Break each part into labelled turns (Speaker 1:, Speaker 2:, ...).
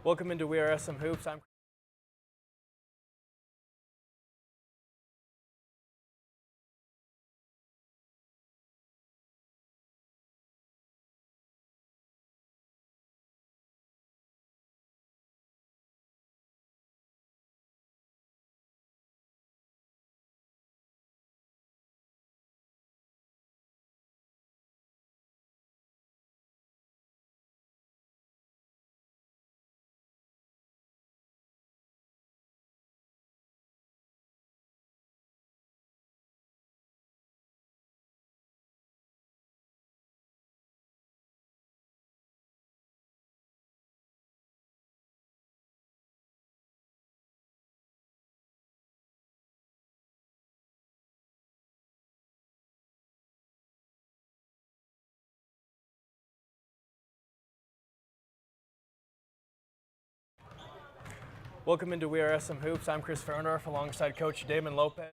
Speaker 1: Welcome into We Are SM Hoops. Welcome into We Are SM Hoops. I'm Chris Ferndorf alongside Coach Damon Lopez.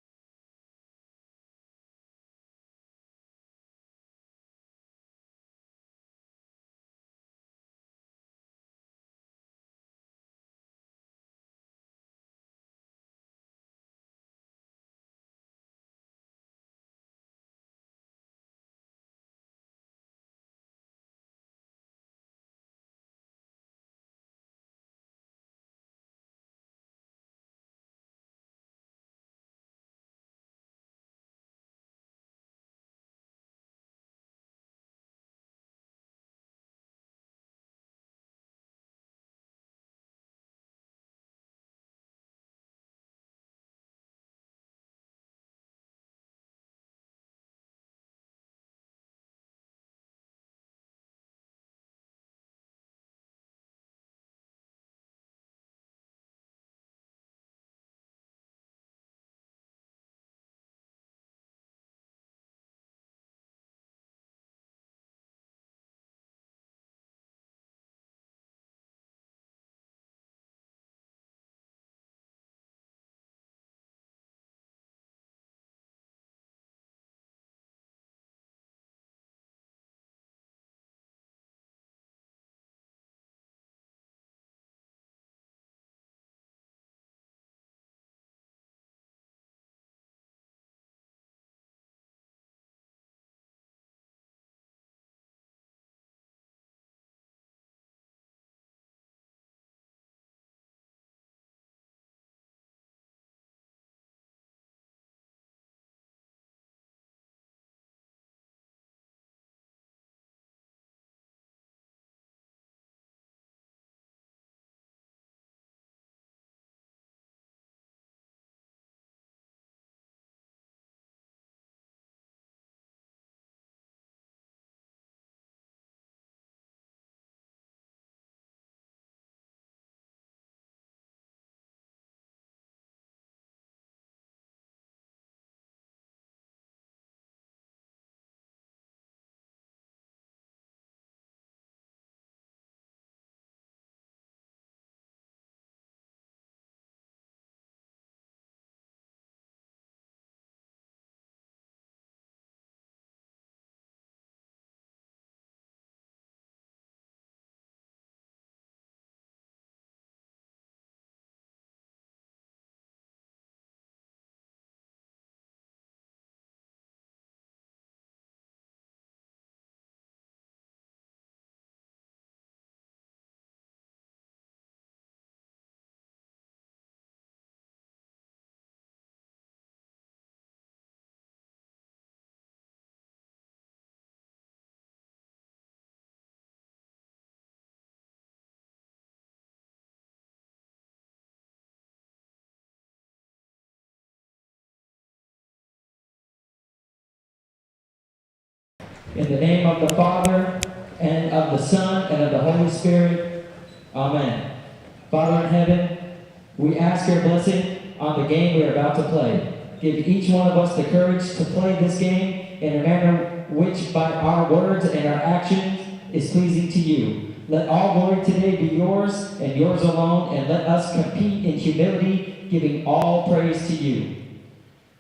Speaker 2: In the name of the Father, and of the Son, and of the Holy Spirit. Amen. Father in heaven, we ask your blessing on the game we are about to play. Give each one of us the courage to play this game in a manner which by our words and our actions is pleasing to you. Let all glory today be yours and yours alone, and let us compete in humility, giving all praise to you.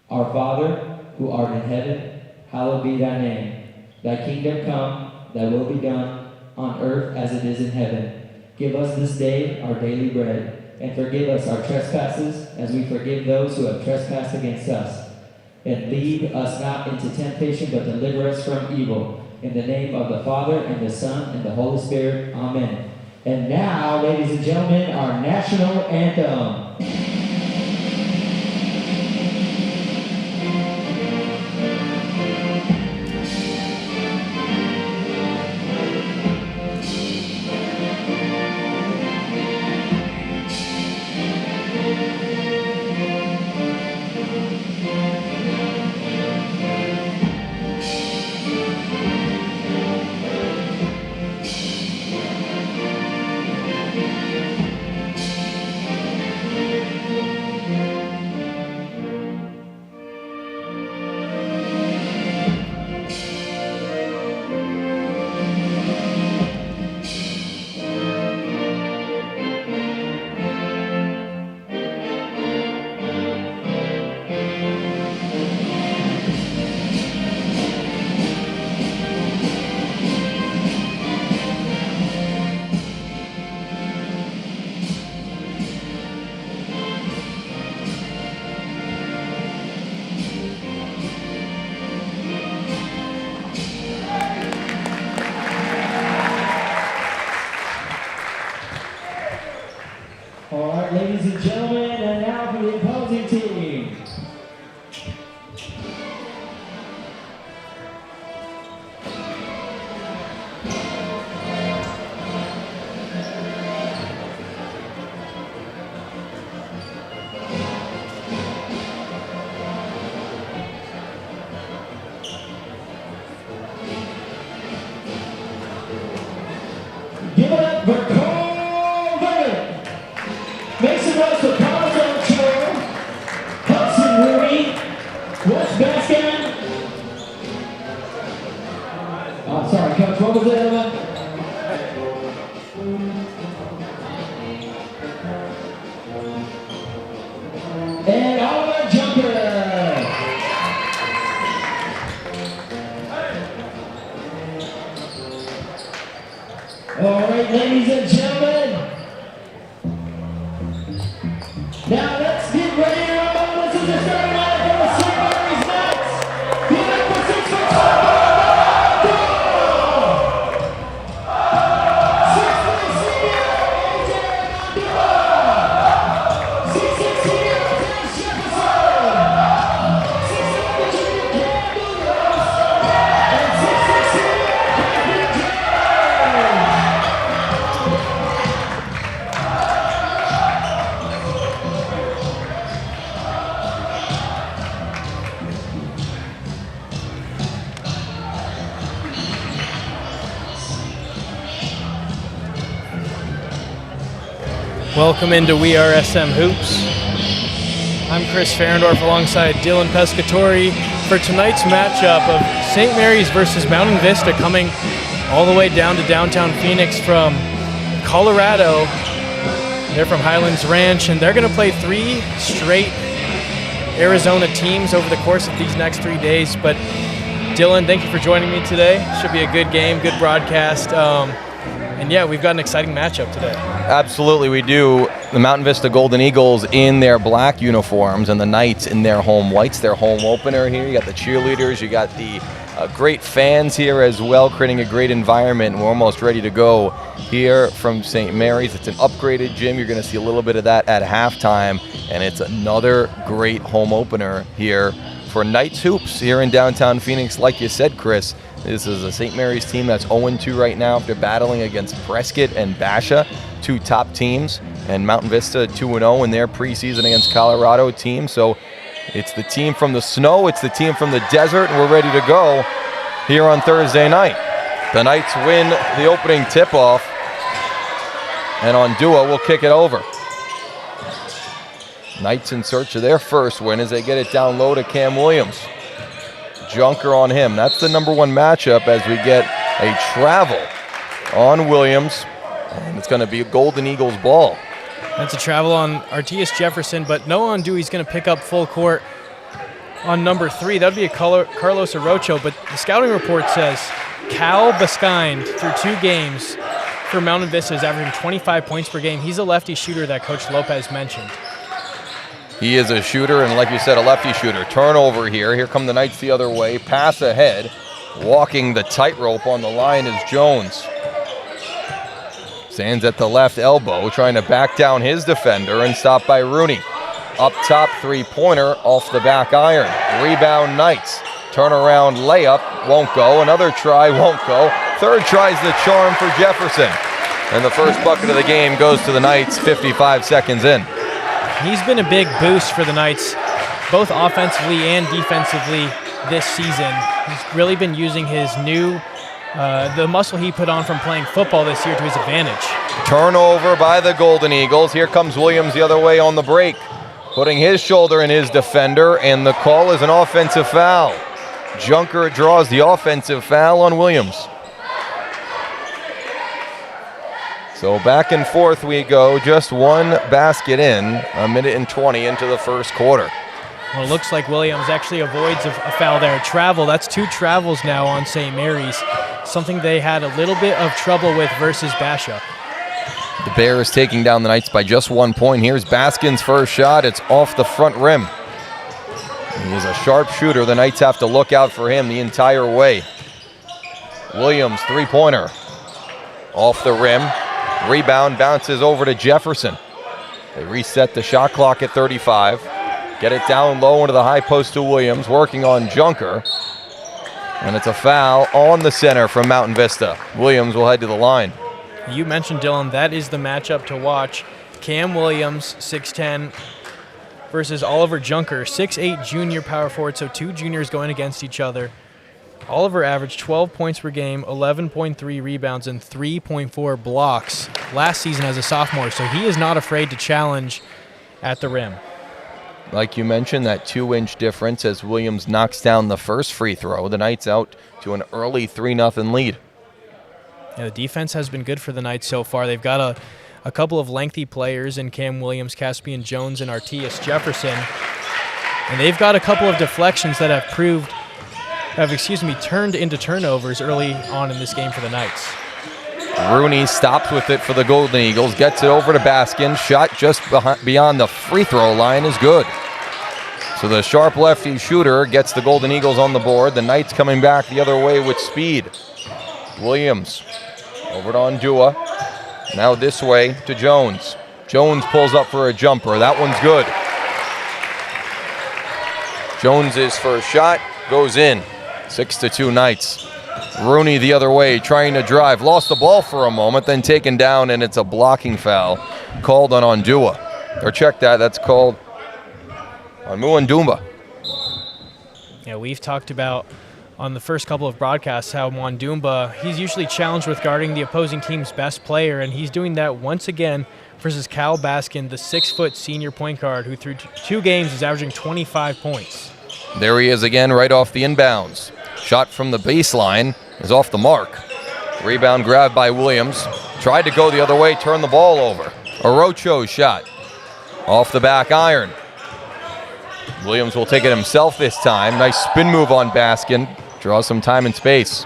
Speaker 2: Our Father, who art in heaven, hallowed be thy name. Thy kingdom come, thy will be done, on earth as it is in heaven. Give us this day our daily bread, and forgive us our trespasses, as we forgive those who have trespassed against us. And lead us not into temptation, but deliver us from evil. In the name of the Father, and the Son, and the Holy Spirit. Amen. And now, ladies and gentlemen, our national anthem. All right, ladies and gentlemen, and now for the opposing team. Give it up for Mason Rose for Carlos Ochoa, Hudson Ruby, West Baskin. Oh, sorry, Coach, what was the other one? And Oliver Jumper. All right, ladies and gentlemen. Now let's get ready to rumble. This is the starting line for the St. Mary's Knights. Give it up for 6 foot 6'3" senior AJ Abdullah. 6'6" senior Tess Jefferson. 6'7" junior Cam Douglas. And 6'6" senior Matthew Jones.
Speaker 1: Welcome into We Are SM Hoops. I'm Chris Ferrendorf alongside Dylan Pescatori for tonight's matchup of St. Mary's versus Mountain Vista, coming all the way down to downtown Phoenix from Colorado. They're from Highlands Ranch, and they're going to play 3 straight Arizona teams over the course of these next 3 days. But Dylan, thank you for joining me today. Should be a good game, good broadcast. And yeah, we've got an exciting matchup today.
Speaker 3: Absolutely, we do. The Mountain Vista Golden Eagles in their black uniforms and the Knights in their home whites, their home opener here. You got the cheerleaders, you got the great fans here as well, creating a great environment. We're almost ready to go here from St. Mary's. It's an upgraded gym. You're going to see a little bit of that at halftime, and it's another great home opener here for Knights Hoops here in downtown Phoenix. Like you said, Chris, this is a St. Mary's team that's 0-2 right now after battling against Prescott and Basha, 2 top teams, and Mountain Vista 2-0 in their preseason against Colorado team. So it's the team from the snow, it's the team from the desert, and we're ready to go here on Thursday night. The Knights win the opening tip-off, and Ondua will kick it over. Knights in search of their first win as they get it down low to Cam Williams. Junker on him. That's the number 1 matchup as we get a travel on Williams, and it's going to be a Golden Eagles ball.
Speaker 1: That's a travel on Artius Jefferson, but no Ondui's going to pick up full court on number 3. That would be a Carlos Orocho, but the scouting report says Cal Biscayne through 2 games, for Mountain Vista is averaging 25 points per game. He's a lefty shooter that Coach Lopez mentioned.
Speaker 3: He is a shooter, and like you said, a lefty shooter. Turnover here. Here come the Knights the other way. Pass ahead. Walking the tightrope on the line is Jones. Stands at the left elbow, trying to back down his defender and stopped by Rooney. Up top, three-pointer off the back iron. Rebound Knights. Turnaround layup, won't go. Another try, won't go. Third try's the charm for Jefferson. And the first bucket of the game goes to the Knights 55 seconds in.
Speaker 1: He's been a big boost for the Knights, both offensively and defensively this season. He's really been using his the muscle he put on from playing football this year to his advantage.
Speaker 3: Turnover by the Golden Eagles. Here comes Williams the other way on the break, putting his shoulder in his defender, and the call is an offensive foul. Junker draws the offensive foul on Williams. So back and forth we go, just one basket in, a minute and 20 into the first quarter.
Speaker 1: Well, it looks like Williams actually avoids a foul there. Travel, that's 2 travels now on St. Mary's, something they had a little bit of trouble with versus Basha.
Speaker 3: The Bears taking down the Knights by just 1 point. Here's Baskin's first shot. It's off the front rim. He is a sharp shooter. The Knights have to look out for him the entire way. Williams, three-pointer. Off the rim. Rebound bounces over to Jefferson. They reset the shot clock at 35. Get it down low into the high post to Williams, working on Junker. And it's a foul on the center from Mountain Vista. Williams will head to the line.
Speaker 1: You mentioned, Dylan, that is the matchup to watch. Cam Williams, 6'10", versus Oliver Junker, 6'8", junior power forward, so 2 juniors going against each other. Oliver averaged 12 points per game, 11.3 rebounds, and 3.4 blocks last season as a sophomore, so he is not afraid to challenge at the rim.
Speaker 3: Like you mentioned, that 2-inch difference as Williams knocks down the first free throw. The Knights out to an early 3-0 lead.
Speaker 1: Yeah, the defense has been good for the Knights so far. They've got a couple of lengthy players in Cam Williams, Caspian Jones, and Artias Jefferson. And they've got a couple of deflections that have turned into turnovers early on in this game for the Knights.
Speaker 3: Rooney stops with it for the Golden Eagles, gets it over to Baskin. Shot just beyond the free throw line is good. So the sharp lefty shooter gets the Golden Eagles on the board. The Knights coming back the other way with speed. Williams over to Ondua. Now this way to Jones. Jones pulls up for a jumper. That one's good. Jones's first shot goes in. 6-2 Knights. Rooney the other way, trying to drive. Lost the ball for a moment, then taken down, and it's a blocking foul called on Ondua. Or check that, that's called on Muandumba.
Speaker 1: Yeah, we've talked about on the first couple of broadcasts how Mwandumba, he's usually challenged with guarding the opposing team's best player, and he's doing that once again versus Cal Baskin, the 6-foot senior point guard who through 2 games is averaging 25 points.
Speaker 3: There he is again, right off the inbounds. Shot from the baseline is off the mark. Rebound grabbed by Williams. Tried to go the other way, turned the ball over. Orocho's shot off the back iron. Williams will take it himself this time. Nice spin move on Baskin. Draws some time and space.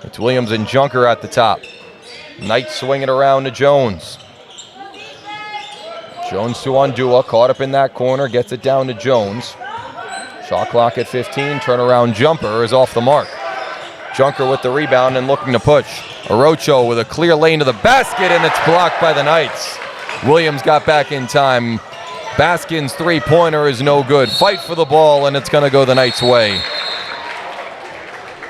Speaker 3: It's Williams and Junker at the top. Knight swinging around to Jones. Jones to Ondua, caught up in that corner, gets it down to Jones. Shot clock at 15, turnaround jumper is off the mark. Junker with the rebound and looking to push. Orocho with a clear lane to the basket, and it's blocked by the Knights. Williams got back in time. Baskin's three-pointer is no good. Fight for the ball, and it's going to go the Knights' way.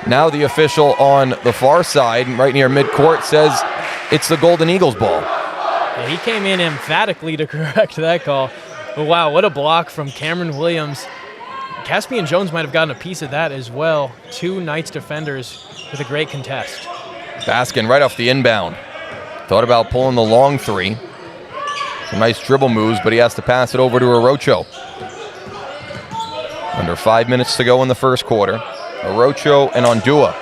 Speaker 3: Now the official on the far side, right near midcourt, says it's the Golden Eagles' ball.
Speaker 1: Yeah, he came in emphatically to correct that call. But wow, what a block from Cameron Williams. Caspian Jones might have gotten a piece of that as well. 2 Knights defenders with a great contest.
Speaker 3: Baskin right off the inbound. Thought about pulling the long three. Some nice dribble moves, but he has to pass it over to Orocho. Under 5 minutes to go in the first quarter. Orocho and Ondua.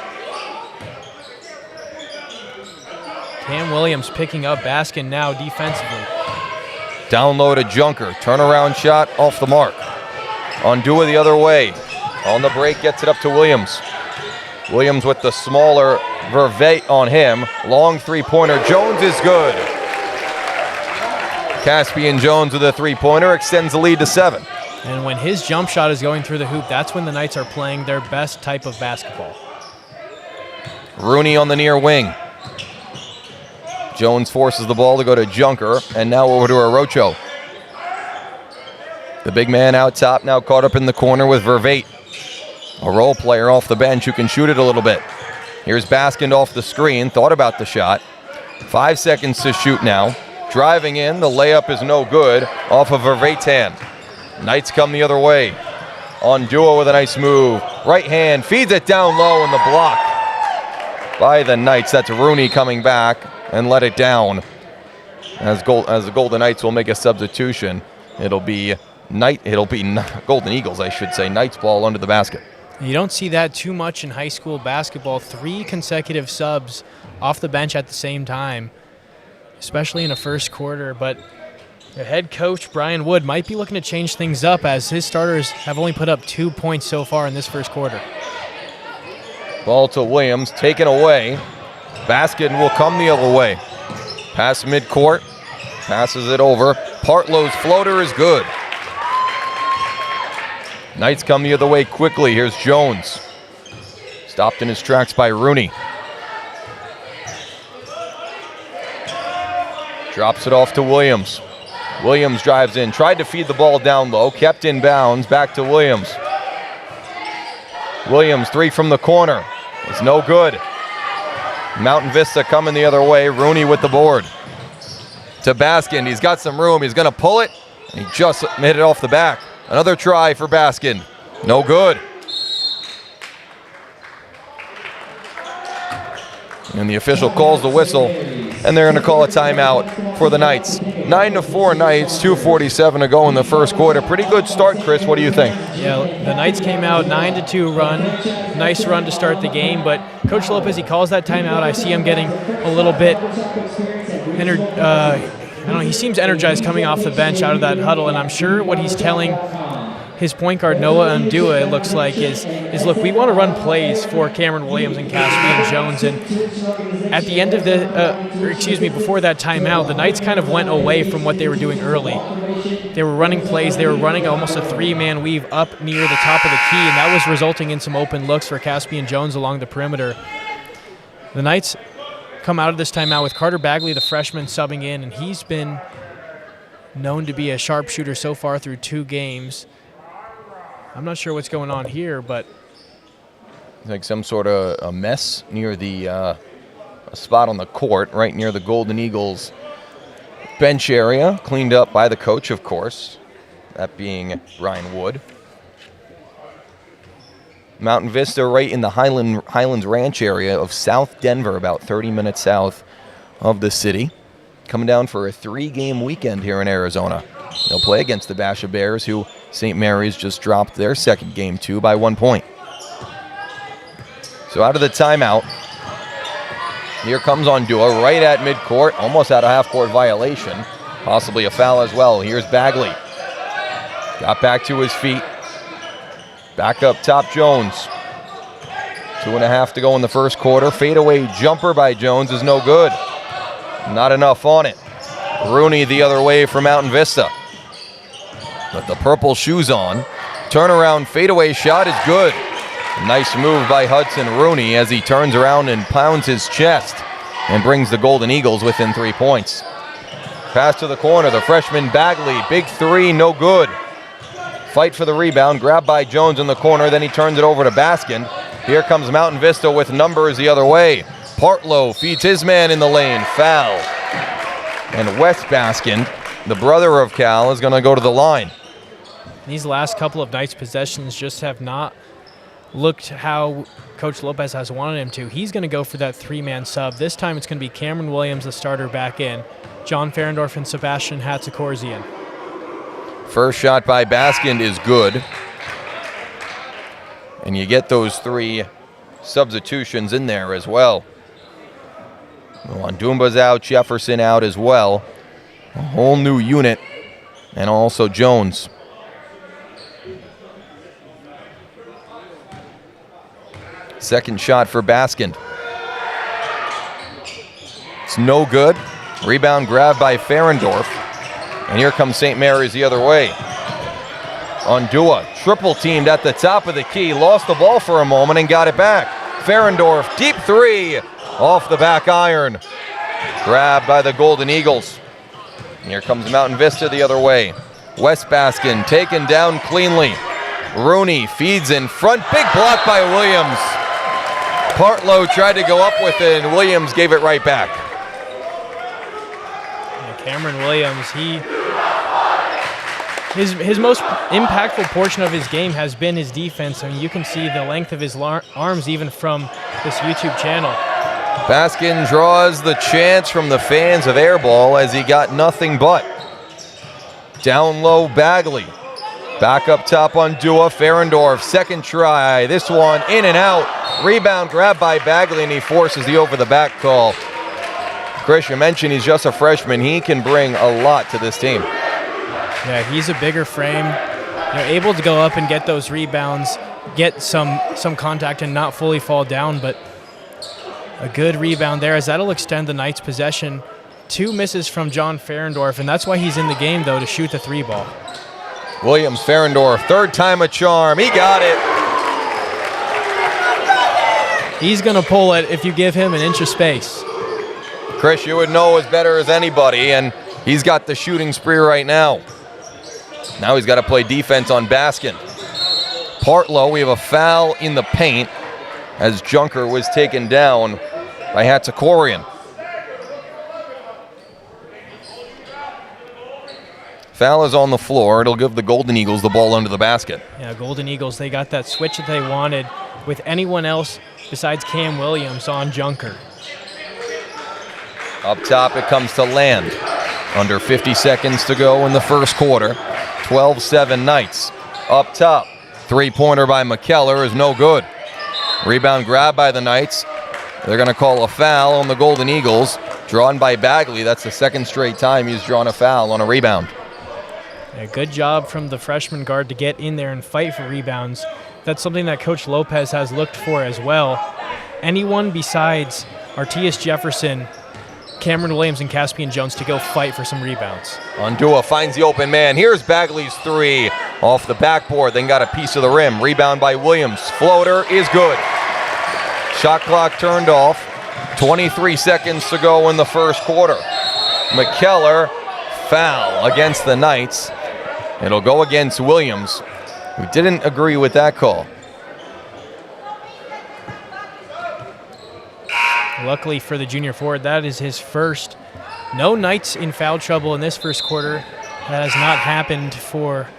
Speaker 1: Cam Williams picking up Baskin now defensively.
Speaker 3: Down low to Junker. Turnaround shot off the mark. Ondua the other way. On the break, gets it up to Williams. Williams with the smaller Vervate on him. Long three-pointer. Jones is good. Caspian Jones with a three-pointer extends the lead to 7.
Speaker 1: And when his jump shot is going through the hoop, that's when the Knights are playing their best type of basketball.
Speaker 3: Rooney on the near wing. Jones forces the ball to go to Junker, and now over to Arocho. The big man out top now caught up in the corner with Vervate. A role player off the bench who can shoot it a little bit. Here's Baskind off the screen, thought about the shot. 5 seconds to shoot now. Driving in, the layup is no good off of Vervate's hand. Knights come the other way. On Duo with a nice move. Right hand, feeds it down low in the block by the Knights. That's Rooney coming back and let it down. As the Golden Knights will make a substitution, it'll be Golden Eagles, I should say. Knights ball under the basket.
Speaker 1: You don't see that too much in high school basketball. 3 consecutive subs off the bench at the same time, especially in a first quarter. But the head coach, Brian Wood, might be looking to change things up as his starters have only put up 2 points so far in this first quarter.
Speaker 3: Ball to Williams, taken away. Baskin will come the other way. Pass midcourt, passes it over. Partlow's floater is good. Knights come the other way quickly. Here's Jones. Stopped in his tracks by Rooney. Drops it off to Williams. Williams drives in, tried to feed the ball down low, kept in bounds, back to Williams. Williams, 3 from the corner. It's no good. Mountain Vista coming the other way. Rooney with the board. To Baskin, he's got some room. He's going to pull it, and he just hit it off the back. Another try for Baskin. No good. And the official calls the whistle, and they're going to call a timeout for the Knights. 9-4 Knights, 2:47 to go in the first quarter. Pretty good start, Chris. What do you think?
Speaker 1: Yeah, the Knights came out 9-2 run. Nice run to start the game, but Coach Lopez, he calls that timeout. I see him getting a little bit he seems energized coming off the bench out of that huddle, and I'm sure what he's telling his point guard Noah Undua, it looks like, is look, we want to run plays for Cameron Williams and Caspian Jones. And at the end of before that timeout, the Knights kind of went away from what they were doing early. They were running plays. They were running almost a 3-man weave up near the top of the key, and that was resulting in some open looks for Caspian Jones along the perimeter. The Knights come out of this timeout with Carter Bagley, the freshman, subbing in, and he's been known to be a sharpshooter so far through 2 games. I'm not sure what's going on here, but
Speaker 3: like some sort of a mess near the a spot on the court, right near the Golden Eagles bench area, cleaned up by the coach, of course, that being Brian Wood. Mountain Vista right in the Highlands Ranch area of South Denver, about 30 minutes south of the city. Coming down for a 3-game weekend here in Arizona. They'll play against the Basha Bears, who St. Mary's just dropped their second game to by 1 point. So out of the timeout, here comes Ondua right at midcourt, almost at a half-court violation, possibly a foul as well. Here's Bagley. Got back to his feet. Back up top, Jones. 2.5 to go in the first quarter. Fadeaway jumper by Jones is no good. Not enough on it. Rooney the other way for Mountain Vista. With the purple shoes on. Turnaround fadeaway shot is good. Nice move by Hudson Rooney as he turns around and pounds his chest and brings the Golden Eagles within 3 points. Pass to the corner, the freshman Bagley. Big 3, no good. Fight for the rebound, grabbed by Jones in the corner, then he turns it over to Baskin. Here comes Mountain Vista with numbers the other way. Partlow feeds his man in the lane, foul. And Wes Baskin, the brother of Cal, is going to go to the line.
Speaker 1: These last couple of Knights possessions just have not looked how Coach Lopez has wanted him to. He's going to go for that 3-man sub. This time it's going to be Cameron Williams, the starter, back in. John Ferendorf and Sebastian Hatzikorzian.
Speaker 3: First shot by Baskin is good. And you get those 3 substitutions in there as well. Wandumba's out, Jefferson out as well. A whole new unit. And also Jones. Second shot for Baskin. It's no good. Rebound grab by Ferendorf. And here comes St. Mary's the other way. Undua, triple teamed at the top of the key, lost the ball for a moment and got it back. Ferendorf, deep three, off the back iron. Grabbed by the Golden Eagles. And here comes Mountain Vista the other way. West Baskin taken down cleanly. Rooney feeds in front, big block by Williams. Partlow tried to go up with it, and Williams gave it right back.
Speaker 1: Cameron Williams, his most impactful portion of his game has been his defense. I mean, you can see the length of his arms even from this YouTube channel.
Speaker 3: Baskin draws the chants from the fans of Airball as he got nothing but. Down low, Bagley. Back up top on Dua. Ferendorf, second try. This one in and out. Rebound grabbed by Bagley, and he forces the over-the-back call. Chris, you mentioned he's just a freshman. He can bring a lot to this team.
Speaker 1: Yeah, he's a bigger frame. Able to go up and get those rebounds, get some contact and not fully fall down, but a good rebound there as that'll extend the Knights' possession. 2 misses from John Ferendorf, and that's why he's in the game, though, to shoot the 3 ball.
Speaker 3: Williams, Ferendorf, third time a charm. He got it.
Speaker 1: He's going to pull it if you give him an inch of space.
Speaker 3: Chris, you would know as better as anybody, and he's got the shooting spree right now. Now he's got to play defense on Baskin. Partlow, we have a foul in the paint as Junker was taken down by Hatzakorian. Foul is on the floor. It'll give the Golden Eagles the ball under the basket.
Speaker 1: Yeah, Golden Eagles, they got that switch that they wanted with anyone else besides Cam Williams on Junker.
Speaker 3: Up top, it comes to Land. Under 50 seconds to go in the first quarter. 12-7 Knights. Up top, three-pointer by McKellar is no good. Rebound grab by the Knights. They're going to call a foul on the Golden Eagles. Drawn by Bagley. That's the second straight time he's drawn a foul on a rebound.
Speaker 1: Yeah, good job from the freshman guard to get in there and fight for rebounds. That's something that Coach Lopez has looked for as well. Anyone besides Artias Jefferson, Cameron Williams, and Caspian Jones to go fight for some rebounds.
Speaker 3: Undua finds the open man. Here's Bagley's three off the backboard, then got a piece of the rim. Rebound by Williams. Floater is good. Shot clock turned off. 23 seconds to go in the first quarter. McKellar, foul against the Knights. It'll go against Williams, who didn't agree with that call.
Speaker 1: Luckily for the junior forward, that is his first. No Knights in foul trouble in this first quarter. That has not happened for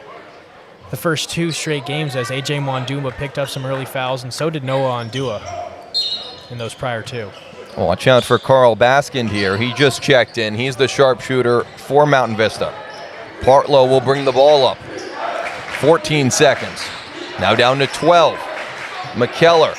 Speaker 1: the first 2 straight games as A.J. Mwanduma picked up some early fouls, and so did Noah Ondua in those prior 2.
Speaker 3: Watch out for Carl Baskind here. He just checked in. He's the sharpshooter for Mountain Vista. Partlow will bring the ball up. 14 seconds. Now down to 12. McKellar.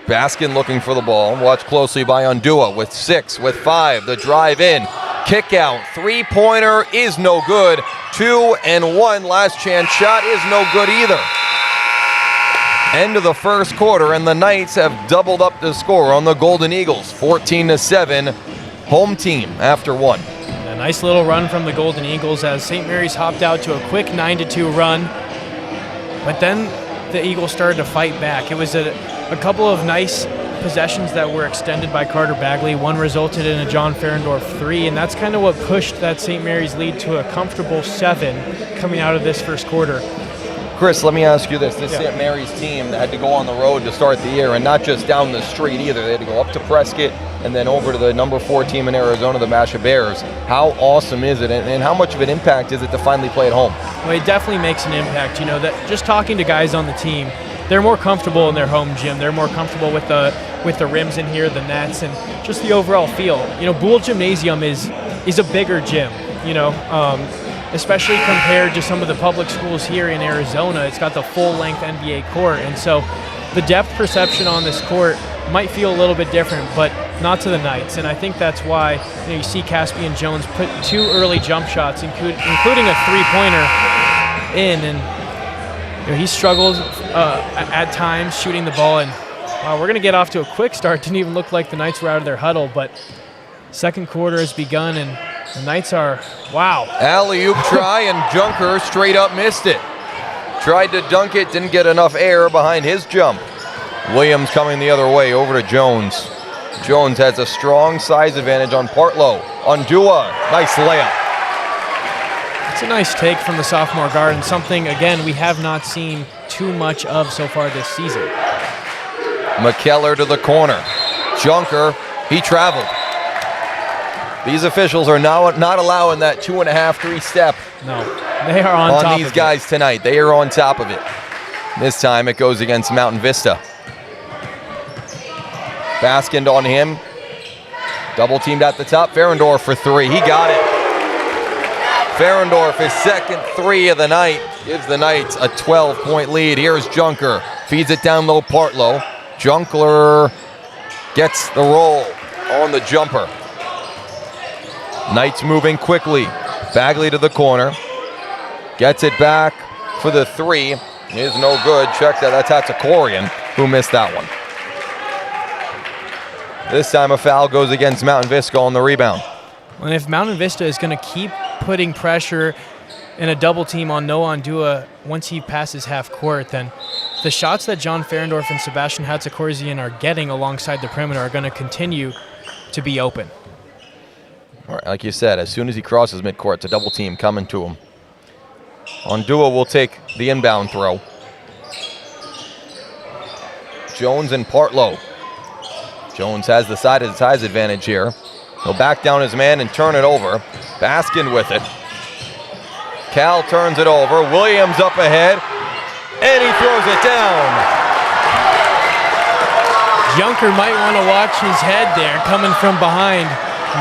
Speaker 3: Baskin looking for the ball. Watched closely by Undua with 6, with 5. The drive in. Kick out. Three-pointer is no good. 2 and 1. Last chance shot is no good either. End of the first quarter, and the Knights have doubled up the score on the Golden Eagles. 14-7. Home team after 1.
Speaker 1: A nice little run from the Golden Eagles as St. Mary's hopped out to a quick 9-2 run. But then the Eagles started to fight back. It was a couple of nice possessions that were extended by Carter Bagley. One resulted in a John Ferendorf 3, and that's kind of what pushed that St. Mary's lead to a comfortable 7 coming out of this first quarter.
Speaker 3: Chris, let me ask you this. This St. Mary's team that had to go on the road to start the year, and not just down the street either. They had to go up to Prescott and then over to the number 4 team in Arizona, the Masha Bears. How awesome is it, and how much of an impact is it to finally play at home?
Speaker 1: Well, it definitely makes an impact. You know, that just talking to guys on the team, they're more comfortable in their home gym. They're more comfortable with the rims in here, the nets, and just the overall feel. You know, Boole Gymnasium is a bigger gym, you know, especially compared to some of the public schools here in Arizona. It's got the full-length NBA court, and so the depth perception on this court might feel a little bit different, but not to the Knights. And I think that's why you see Caspian Jones put 2 early jump shots, including a 3-pointer in, and he struggled at times shooting the ball. And we're going to get off to a quick start. Didn't even look like the Knights were out of their huddle, but Second quarter has begun, and the Knights are, wow.
Speaker 3: Alley-oop try, and Junker straight up missed it. Tried to dunk it, didn't get enough air behind his jump. Williams coming the other way, over to Jones. Jones has a strong size advantage on Partlow. On Dua, nice layup.
Speaker 1: It's a nice take from the sophomore guard, and something, again, we have not seen too much of so far this season.
Speaker 3: McKellar to the corner. Junker, he traveled. These officials are now not allowing that 2.5, 3-step.
Speaker 1: No, they are on top
Speaker 3: these
Speaker 1: of
Speaker 3: guys tonight. They are on top of it. This time it goes against Mountain Vista. Baskin on him. Double teamed at the top. Ferendorf for 3. He got it. Ferendorf, his second 3 of the night, gives the Knights a 12-point lead. Here's Junker. Feeds it down low, Partlow. Junkler gets the roll on the jumper. Knights moving quickly. Bagley to the corner. Gets it back for the 3. Is no good. Check that. That's Hatzakorian who missed that one. This time a foul goes against Mountain Vista on the rebound.
Speaker 1: And if Mountain Vista is going to keep putting pressure in a double team on Noah Ondua once he passes half court, then the shots that John Ferendorf and Sebastian Hatzakorzian are getting alongside the perimeter are going to continue to be open.
Speaker 3: All right, like you said, as soon as he crosses midcourt, it's a double team coming to him. Ondua will take the inbound throw. Jones and Partlow. Jones has the size advantage here. He'll back down his man and turn it over. Baskin with it. Cal turns it over. Williams up ahead, and he throws it down.
Speaker 1: Junker might want to watch his head there coming from behind.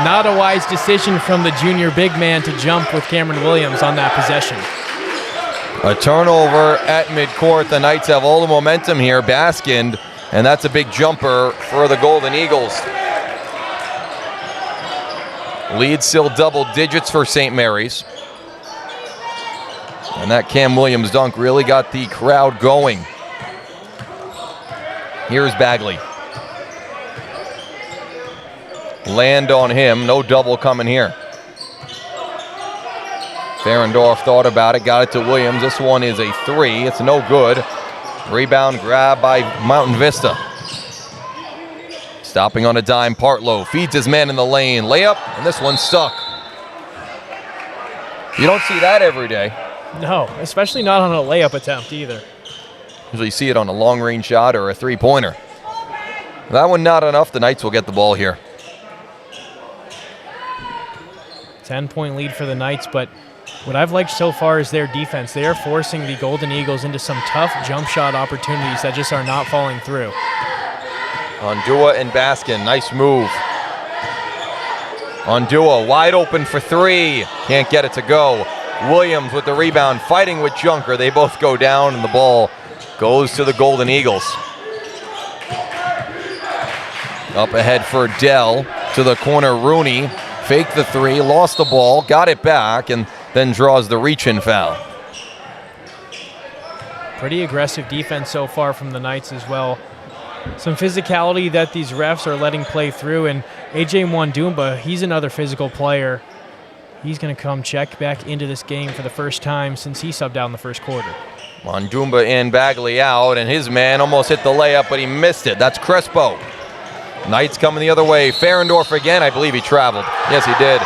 Speaker 1: Not a wise decision from the junior big man to jump with Cameron Williams on that possession.
Speaker 3: A turnover at midcourt. The Knights have all the momentum here. Baskin, and that's a big jumper for the Golden Eagles. Lead still double digits for St. Mary's. And that Cam Williams dunk really got the crowd going. Here's Bagley. Land on him, no double coming here. Ferendorf thought about it, got it to Williams. This one is a 3, it's no good. Rebound grab by Mountain Vista. Stopping on a dime, Partlow feeds his man in the lane. Layup, and this one's stuck. You don't see that every day.
Speaker 1: No, especially not on a layup attempt either.
Speaker 3: Usually you see it on a long-range shot or a three-pointer. That one not enough. The Knights will get the ball here.
Speaker 1: 10-point lead for the Knights, but what I've liked so far is their defense. They are forcing the Golden Eagles into some tough jump shot opportunities that just are not falling through.
Speaker 3: Ondua and Baskin, nice move. Ondua wide open for 3. Can't get it to go. Williams with the rebound, fighting with Junker. They both go down, and the ball goes to the Golden Eagles. Up ahead for Dell to the corner. Rooney faked the 3, lost the ball, got it back, and then draws the reach-in foul.
Speaker 1: Pretty aggressive defense so far from the Knights as well. Some physicality that these refs are letting play through, and AJ Mwandumba, he's another physical player. He's going to come check back into this game for the first time since he subbed out in the first quarter.
Speaker 3: Mwandumba in, Bagley out, and his man almost hit the layup, but he missed it. That's Crespo. Knights coming the other way. Ferendorf again. I believe he traveled. Yes, he did.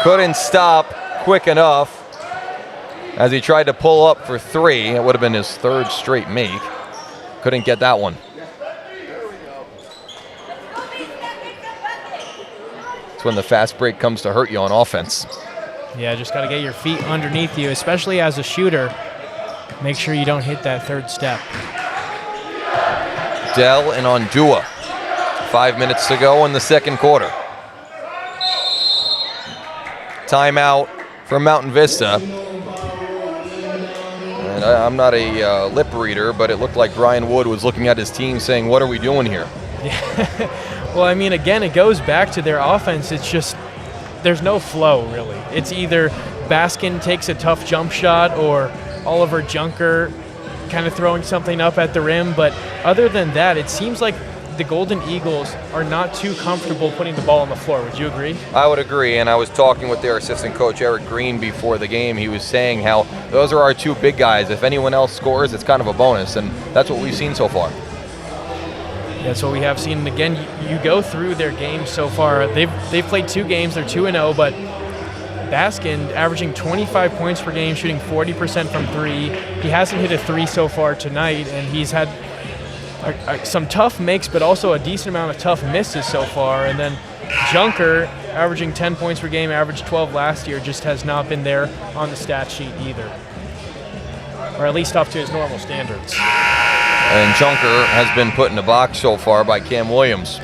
Speaker 3: Couldn't stop quick enough as he tried to pull up for 3. It would have been his 3rd straight make. Couldn't get that one. It's when the fast break comes to hurt you on offense.
Speaker 1: Yeah, just got to get your feet underneath you, especially as a shooter. Make sure you don't hit that 3rd step.
Speaker 3: Dell and Ondua. 5 minutes to go in the second quarter. Timeout for Mountain Vista. And I'm not a lip reader, but it looked like Brian Wood was looking at his team saying, what are we doing here?
Speaker 1: Yeah. Well, I mean, again, it goes back to their offense. It's just there's no flow, really. It's either Baskin takes a tough jump shot or Oliver Junker kind of throwing something up at the rim. But other than that, it seems like the Golden Eagles are not too comfortable putting the ball on the floor. Would you agree?
Speaker 3: I would agree, and I was talking with their assistant coach, Eric Green, before the game. He was saying how those are our two big guys. If anyone else scores, it's kind of a bonus, and that's what we've seen so far.
Speaker 1: That's what we have seen. And again, you go through their games so far. They've played 2 games. They're 2-0, but Baskin averaging 25 points per game, shooting 40% from 3. He hasn't hit a 3 so far tonight, and he's had some tough makes, but also a decent amount of tough misses so far. And then Junker, averaging 10 points per game, averaged 12 last year, just has not been there on the stat sheet either, or at least up to his normal standards.
Speaker 3: And Junker has been put in the box so far by Cam Williams.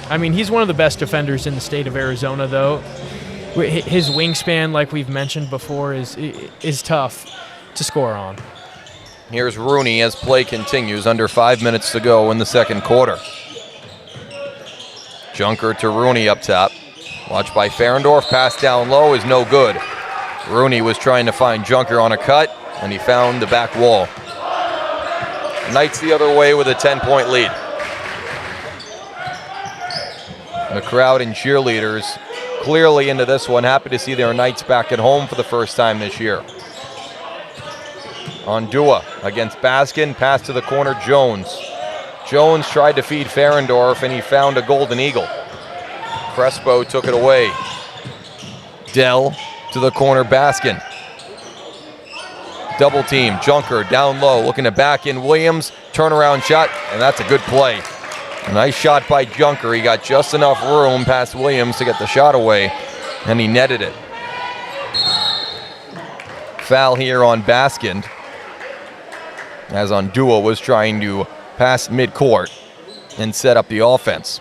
Speaker 1: I mean, he's one of the best defenders in the state of Arizona, though. His wingspan, like we've mentioned before, is tough to score on.
Speaker 3: Here's Rooney as play continues, under 5 minutes to go in the second quarter. Junker to Rooney up top. Watched by Ferendorf, pass down low is no good. Rooney was trying to find Junker on a cut, and he found the back wall. Knights the other way with a 10-point lead. The crowd and cheerleaders clearly into this one, happy to see their Knights back at home for the first time this year. Ondua against Baskin, pass to the corner, Jones. Jones tried to feed Ferendorf, and he found a Golden Eagle. Crespo took it away. Dell to the corner, Baskin. Double team, Junker down low, looking to back in Williams, turnaround shot, and that's a good play. A nice shot by Junker. He got just enough room past Williams to get the shot away, and he netted it. Foul here on Baskin, as Ondua was trying to pass midcourt and set up the offense.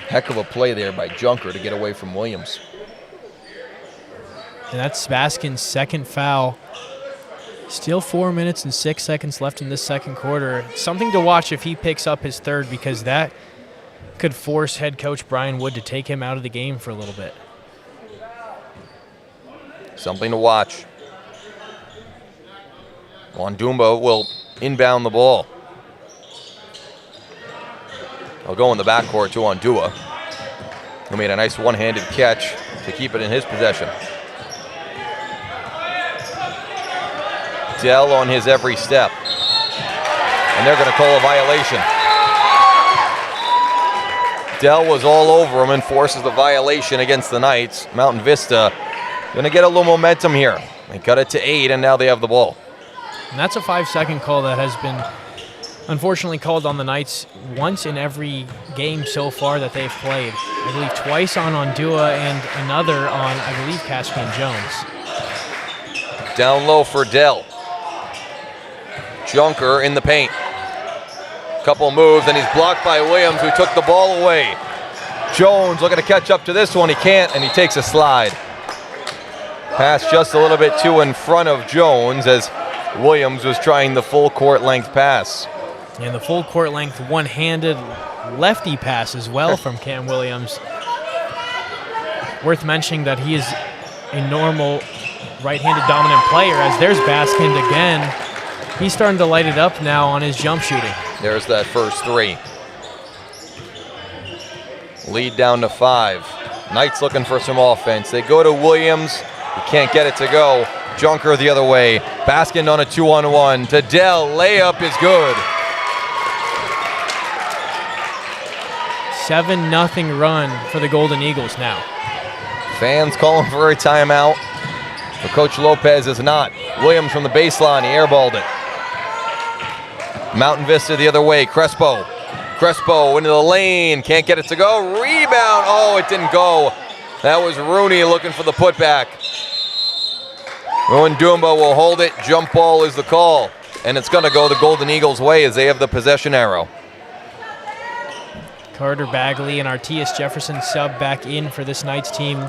Speaker 3: Heck of a play there by Junker to get away from Williams.
Speaker 1: And that's Baskin's second foul. Still 4 minutes and 6 seconds left in this second quarter. Something to watch if he picks up his third, because that could force head coach Brian Wood to take him out of the game for a little bit.
Speaker 3: Something to watch. Wandumba will inbound the ball. I'll go in the backcourt to Ondua, who made a nice one-handed catch to keep it in his possession. Dell on his every step, and they're going to call a violation. Dell was all over him and forces the violation against the Knights. Mountain Vista going to get a little momentum here. They cut it to 8, and now they have the ball.
Speaker 1: And that's a 5-second call that has been unfortunately called on the Knights once in every game so far that they've played. I believe twice on Ondua and another on, I believe, Caspian Jones.
Speaker 3: Down low for Dell. Junker in the paint. Couple moves, and he's blocked by Williams, who took the ball away. Jones looking to catch up to this one. He can't, and he takes a slide. Pass just a little bit too in front of Jones as Williams was trying the full court length pass.
Speaker 1: And the full court length one-handed lefty pass as well from Cam Williams. Worth mentioning that he is a normal right-handed dominant player, as there's Baskin again. He's starting to light it up now on his jump shooting.
Speaker 3: There's that first 3. Lead down to 5. Knights looking for some offense. They go to Williams. He can't get it to go. Junker the other way. Baskin on a 2-on-1 to Dell. Layup is good.
Speaker 1: 7-0 run for the Golden Eagles now.
Speaker 3: Fans calling for a timeout, but Coach Lopez is not. Williams from the baseline. He airballed it. Mountain Vista the other way. Crespo into the lane. Can't get it to go. Rebound. Oh, it didn't go. That was Rooney looking for the putback. Dumba will hold it. Jump ball is the call. And it's going to go the Golden Eagles' way as they have the possession arrow.
Speaker 1: Carter Bagley and Artias Jefferson sub back in for this Knights team.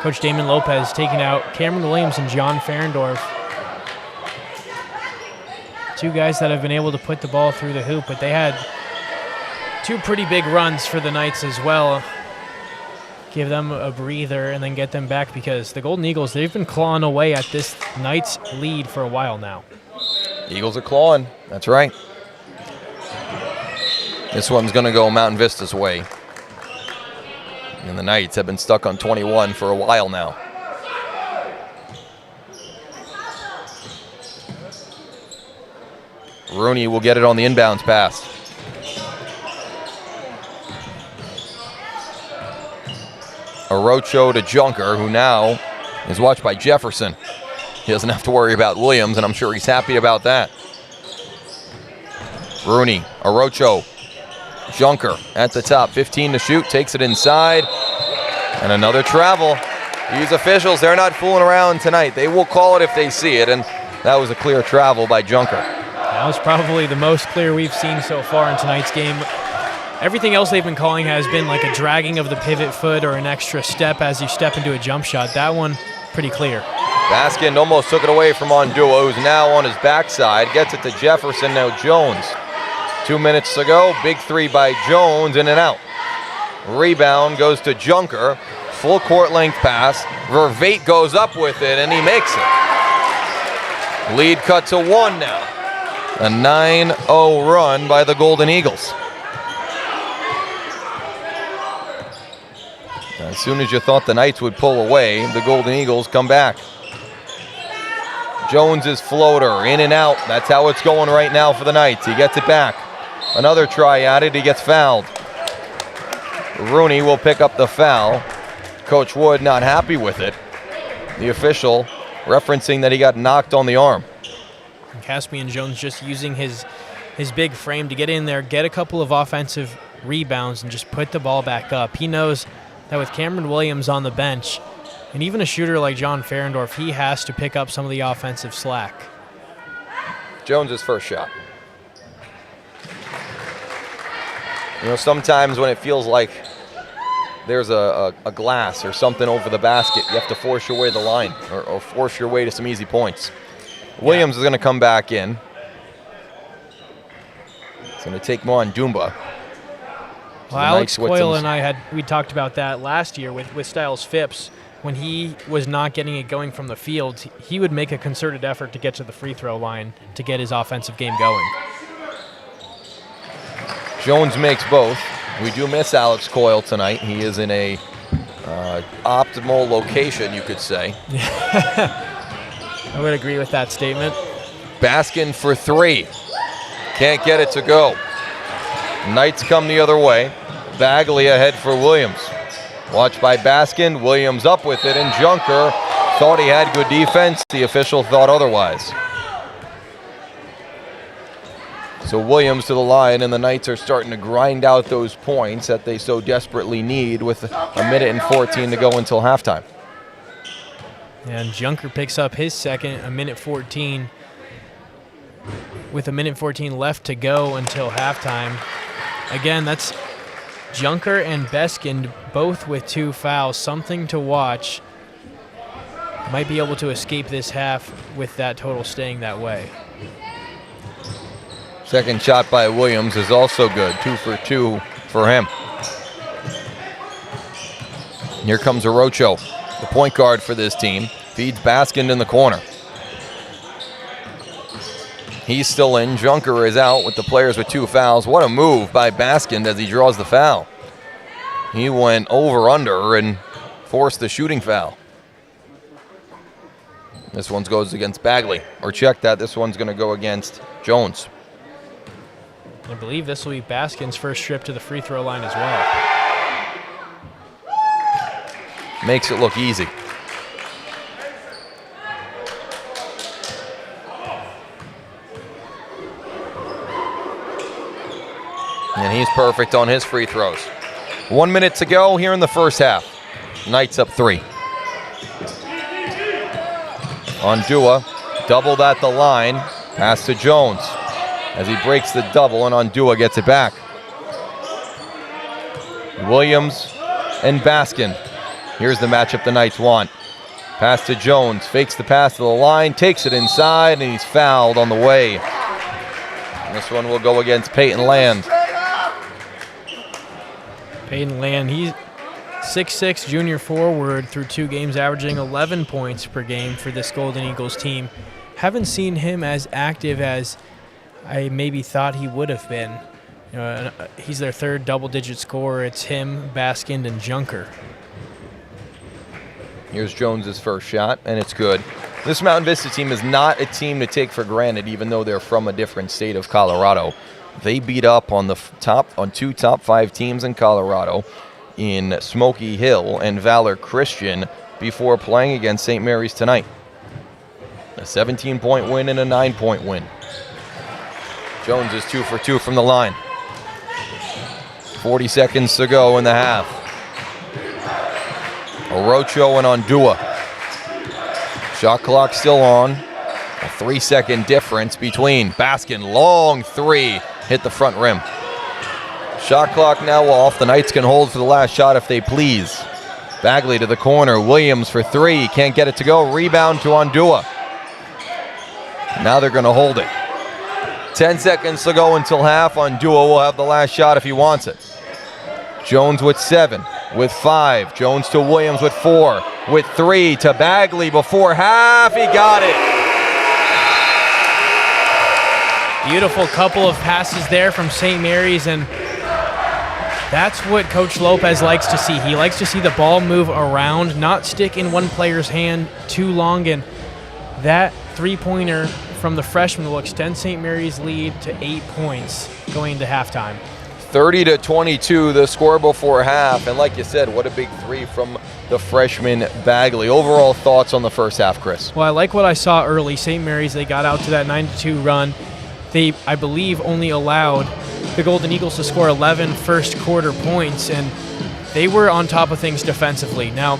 Speaker 1: Coach Damon Lopez taking out Cameron Williams and John Ferendorf. Two guys that have been able to put the ball through the hoop, but they had 2 pretty big runs for the Knights as well. Give them a breather and then get them back, because the Golden Eagles, they've been clawing away at this Knights lead for a while now.
Speaker 3: Eagles are clawing. That's right. This one's going to go Mountain Vista's way. And the Knights have been stuck on 21 for a while now. Rooney will get it on the inbounds pass. Orocho to Junker, who now is watched by Jefferson. He doesn't have to worry about Williams, and I'm sure he's happy about that. Rooney, Orocho, Junker at the top, 15 to shoot, takes it inside, and another travel. These officials, they're not fooling around tonight. They will call it if they see it, and that was a clear travel by Junker.
Speaker 1: That was probably the most clear we've seen so far in tonight's game. Everything else they've been calling has been like a dragging of the pivot foot or an extra step as you step into a jump shot. That one, pretty clear.
Speaker 3: Baskin almost took it away from Ondua, who's now on his backside. Gets it to Jefferson, now Jones. 2 minutes to go, big three by Jones, in and out. Rebound goes to Junker, full court length pass. Vervate goes up with it, and he makes it. Lead cut to 1 now. A 9-0 run by the Golden Eagles. As soon as you thought the Knights would pull away, the Golden Eagles come back. Jones's floater, in and out. That's how it's going right now for the Knights. He gets it back. Another try at it, he gets fouled. Rooney will pick up the foul. Coach Wood not happy with it. The official referencing that he got knocked on the arm.
Speaker 1: Caspian Jones just using his big frame to get in there, get a couple of offensive rebounds, and just put the ball back up. He knows that with Cameron Williams on the bench, and even a shooter like John Ferendorf, he has to pick up some of the offensive slack.
Speaker 3: Jones's first shot. You know, sometimes when it feels like there's a glass or something over the basket, you have to force your way to the line or force your way to some easy points. Williams is going to come back in. It's going to take Moan Dumba.
Speaker 1: Well, Alex Coyle and we talked about that last year with Styles Phipps. When he was not getting it going from the field, he would make a concerted effort to get to the free throw line to get his offensive game going.
Speaker 3: Jones makes both. We do miss Alex Coyle tonight. He is in a optimal location, you could say.
Speaker 1: I would agree with that statement.
Speaker 3: Baskin for 3. Can't get it to go. Knights come the other way. Bagley ahead for Williams. Watched by Baskin. Williams up with it, and Junker thought he had good defense. The official thought otherwise. So Williams to the line, and the Knights are starting to grind out those points that they so desperately need with a minute and 14 to go until halftime.
Speaker 1: And Junker picks up his second, a minute 14. With a minute 14 left to go until halftime. Again, that's Junker and Beskind both with 2 fouls. Something to watch. Might be able to escape this half with that total staying that way.
Speaker 3: Second shot by Williams is also good. 2 for 2 for him. Here comes Orocho, the point guard for this team. Feeds Baskin in the corner. He's still in. Junker is out with the players with 2 fouls. What a move by Baskin as he draws the foul. He went over-under and forced the shooting foul. This one goes against Bagley. Or check that, this one's going to go against Jones.
Speaker 1: I believe this will be Baskin's first trip to the free throw line as well.
Speaker 3: Makes it look easy. And he's perfect on his free throws. 1 minute to go here in the first half. Knights up 3. Ondua doubled at the line. Pass to Jones as he breaks the double, and Ondua gets it back. Williams and Baskin. Here's the matchup the Knights want. Pass to Jones. Fakes the pass to the line. Takes it inside, and he's fouled on the way. And this one will go against Peyton Land.
Speaker 1: Peyton Land, he's 6'6", junior forward through 2 games, averaging 11 points per game for this Golden Eagles team. Haven't seen him as active as I maybe thought he would have been. He's their third double-digit scorer. It's him, Baskind, and Junker.
Speaker 3: Here's Jones's first shot, and it's good. This Mountain Vista team is not a team to take for granted, even though they're from a different state of Colorado. They beat up on two top 5 teams in Colorado, in Smoky Hill and Valor Christian, before playing against St. Mary's tonight. A 17-point win and a 9-point win. Jones is 2 for 2 from the line. 40 seconds to go in the half. Orocho and Ondua. Shot clock still on. A 3-second difference between. Baskin, long 3, hit the front rim. Shot clock now off. The Knights can hold for the last shot if they please. Bagley to the corner. Williams for 3. Can't get it to go. Rebound to Ondua. Now they're going to hold it. 10 seconds to go until half. Ondua will have the last shot if he wants it. Jones with 7, with 5. Jones to Williams with 4, with 3 to Bagley before half. He got it.
Speaker 1: Beautiful couple of passes there from St. Mary's, and that's what Coach Lopez likes to see. He likes to see the ball move around, not stick in one player's hand too long, and that three-pointer from the freshman will extend St. Mary's lead to 8 points going into halftime.
Speaker 3: 30-22, the score before half. And like you said, what a big 3 from the freshman Bagley. Overall thoughts on the first half, Chris?
Speaker 1: Well, I like what I saw early. St. Mary's, they got out to that 9-2 run. They, I believe, only allowed the Golden Eagles to score 11 first quarter points, and they were on top of things defensively. Now,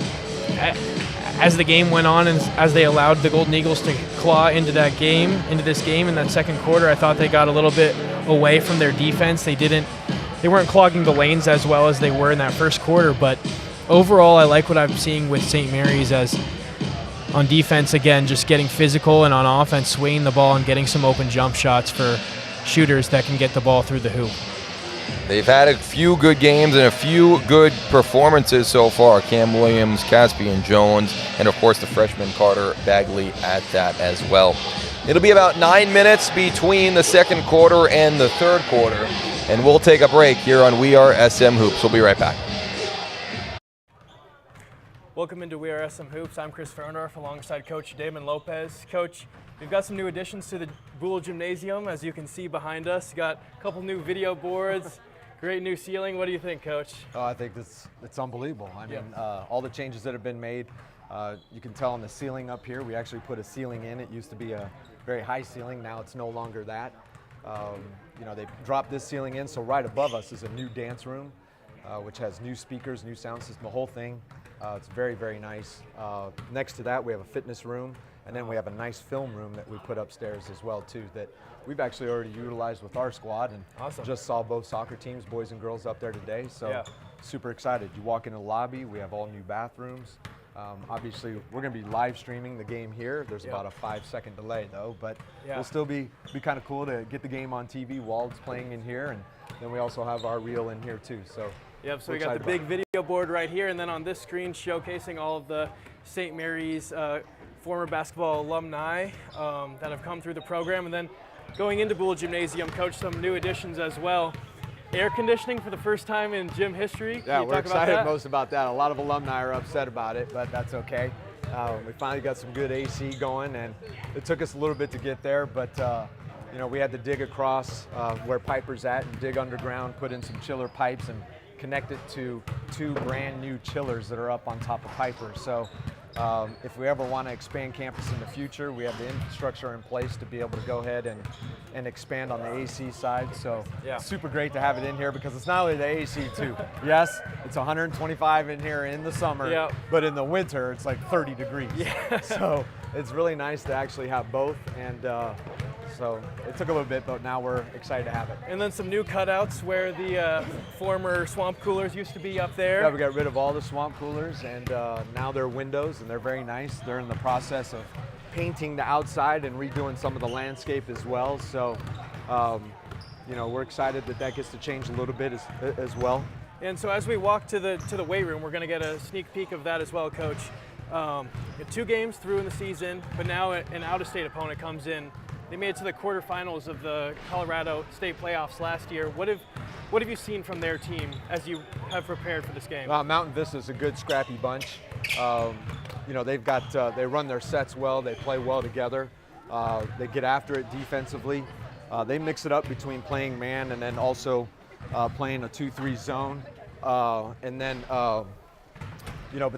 Speaker 1: as the game went on and as they allowed the Golden Eagles to claw into this game in that second quarter, I thought they got a little bit away from their defense. They weren't clogging the lanes as well as they were in that first quarter, but overall I like what I'm seeing with St. Mary's as on defense, again, just getting physical, and on offense, swinging the ball and getting some open jump shots for shooters that can get the ball through the hoop.
Speaker 3: They've had a few good games and a few good performances so far. Cam Williams, Caspian Jones, and of course the freshman Carter Bagley at that as well. It'll be about 9 minutes between the second quarter and the third quarter, and we'll take a break here on We Are SM Hoops. We'll be right back.
Speaker 1: Welcome into We Are SM Hoops. I'm Chris Ferndorf alongside Coach Damon Lopez. Coach, we've got some new additions to the Boole Gymnasium, as you can see behind us. Got a couple new video boards, great new ceiling. What do you think, Coach?
Speaker 4: Oh, I think it's unbelievable. I mean, all the changes that have been made, you can tell on the ceiling up here, we actually put a ceiling in. It used to be a very high ceiling. Now it's no longer that. You know, they dropped this ceiling in, so right above us is a new dance room, which has new speakers, new sound system, the whole thing. It's very, very nice. Next to that, we have a fitness room, and then we have a nice film room that we put upstairs as well, too, that we've actually already utilized with our squad, and
Speaker 1: awesome.
Speaker 4: Just saw both soccer teams, boys and girls, up there today, so super excited. You walk in the lobby, we have all new bathrooms. Obviously, we're going to be live streaming the game here. There's about a 5-second delay, though, but it'll still be kind of cool to get the game on TV while it's playing in here, and then we also have our reel in here, too. So.
Speaker 1: Yep, so we got the big video board right here, and then on this screen showcasing all of the St. Mary's former basketball alumni that have come through the program. And then going into Boole Gymnasium, Coach, some new additions as well. Air conditioning for the first time in gym history.
Speaker 4: Yeah, we're excited most about that. A lot of alumni are upset about it, but that's okay. We finally got some good AC going, and it took us a little bit to get there, but you know, we had to dig across where Piper's at and dig underground, put in some chiller pipes, and connect it to 2 brand new chillers that are up on top of Piper. So if we ever want to expand campus in the future, we have the infrastructure in place to be able to go ahead and expand on the AC side. So super great to have it in here, because it's not only the AC too. Yes, it's 125 in here in the summer, but in the winter it's like 30 degrees. So it's really nice to actually have both, and so it took a little bit, but now we're excited to have it.
Speaker 1: And then some new cutouts where the former swamp coolers used to be up there.
Speaker 4: Yeah, we got rid of all the swamp coolers, and now they're windows, and they're very nice. They're in the process of painting the outside and redoing some of the landscape as well. So, you know, we're excited that gets to change a little bit as well.
Speaker 1: And so as we walk to the weight room, we're going to get a sneak peek of that as well, Coach. 2 games through in the season, but now an out-of-state opponent comes in They made it to the quarterfinals of the Colorado State playoffs last year. What have you seen from their team as you have prepared for this game?
Speaker 4: Mountain Vista is a good, scrappy bunch. They've got they run their sets well. They play well together. They get after it defensively. They mix it up between playing man and then also playing a 2-3 zone. But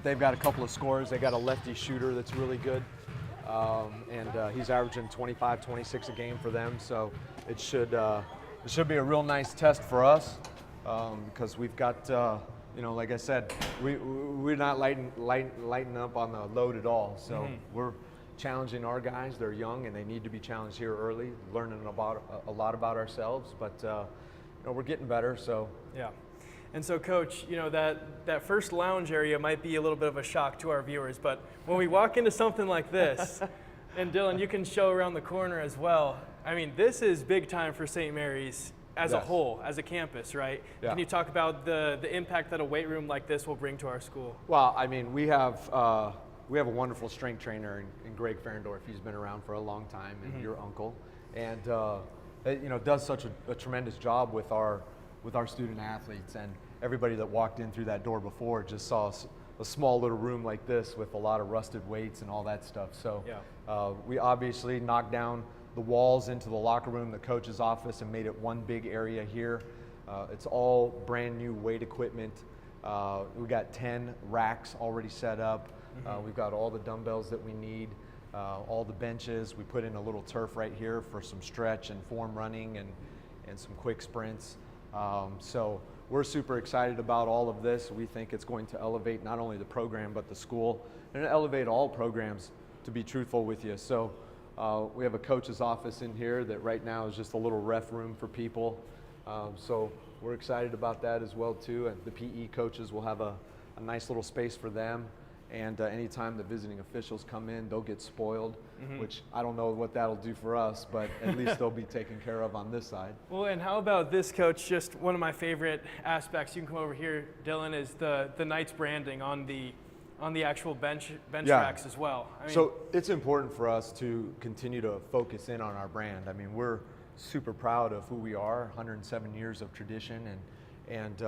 Speaker 4: they've got a couple of scorers. They got a lefty shooter that's really good. He's averaging 25, 26 a game for them. So it should be a real nice test for us because we've got, like I said, we're not lighting up on the load at all. So we're challenging our guys. They're young and they need to be challenged here early, learning about a lot about ourselves. But we're getting better. So
Speaker 1: yeah. And so, Coach, that first lounge area might be a little bit of a shock to our viewers, but when we walk into something like this, and Dylan, you can show around the corner as well. I mean, this is big time for St. Mary's as a whole, as a campus, right? Yeah. Can you talk about the impact that a weight room like this will bring to our school?
Speaker 4: Well, I mean, we have a wonderful strength trainer in Greg Ferendorf. He's been around for a long time, and your uncle, and does such a tremendous job with our student athletes, and everybody that walked in through that door before just saw a small little room like this with a lot of rusted weights and all that stuff. So we obviously knocked down the walls into the locker room, the coach's office, and made it one big area here. It's all brand new weight equipment. We got 10 racks already set up. We've got all the dumbbells that we need, all the benches. We put in a little turf right here for some stretch and form running and some quick sprints. So we're super excited about all of this. We think it's going to elevate not only the program but the school, and elevate all programs, to be truthful with you. So we have a coach's office in here that right now is just a little ref room for people. So we're excited about that as well too. And the PE coaches will have a nice little space for them. And anytime the visiting officials come in, they'll get spoiled, which I don't know what that'll do for us, but at least they'll be taken care of on this side.
Speaker 1: Well, and how about this, Coach? Just one of my favorite aspects. You can come over here, Dylan, is the Knights branding on the actual bench racks as well. I mean,
Speaker 4: so it's important for us to continue to focus in on our brand. I mean, we're super proud of who we are, 107 years of tradition, and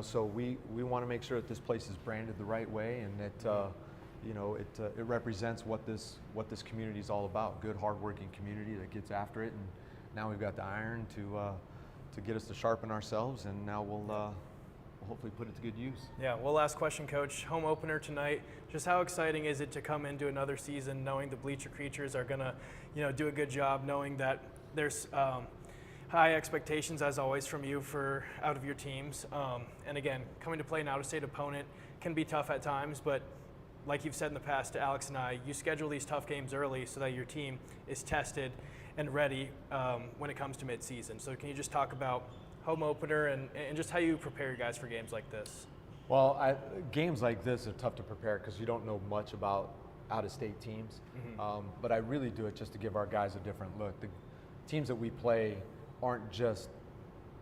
Speaker 4: so we want to make sure that this place is branded the right way, and that it represents what this community is all about. Good, hardworking community that gets after it, and now we've got the iron to get us to sharpen ourselves, and now we'll hopefully put it to good use.
Speaker 1: Yeah. Well, last question, Coach. Home opener tonight. Just how exciting is it to come into another season knowing the Bleacher Creatures are gonna, do a good job, knowing that there's high expectations, as always, from you out of your teams. And again, coming to play an out-of-state opponent can be tough at times, but like you've said in the past to Alex and I, you schedule these tough games early so that your team is tested and ready when it comes to mid-season. So can you just talk about home opener and just how you prepare your guys for games like this?
Speaker 4: Well, games like this are tough to prepare because you don't know much about out-of-state teams. But I really do it just to give our guys a different look. The teams that we play aren't just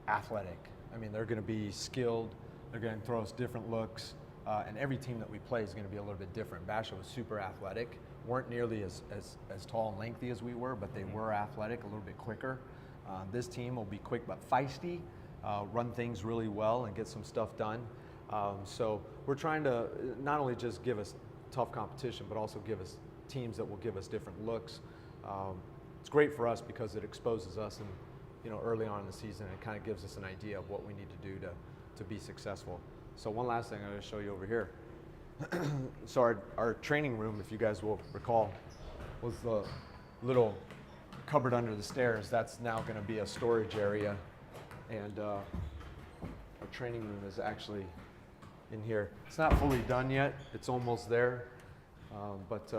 Speaker 4: athletic. I mean, they're going to be skilled. They're going to throw us different looks. And every team that we play is going to be a little bit different. Basha was super athletic. Weren't nearly as tall and lengthy as we were, but they were athletic, a little bit quicker. This team will be quick but feisty, run things really well and get some stuff done. So we're trying to not only just give us tough competition, but also give us teams that will give us different looks. It's great for us because it exposes us and early on in the season, it kind of gives us an idea of what we need to do to be successful. So one last thing I'm going to show you over here. So our training room, if you guys will recall, was the little cupboard under the stairs. That's now going to be a storage area, and our training room is actually in here. It's not fully done yet. It's almost there, but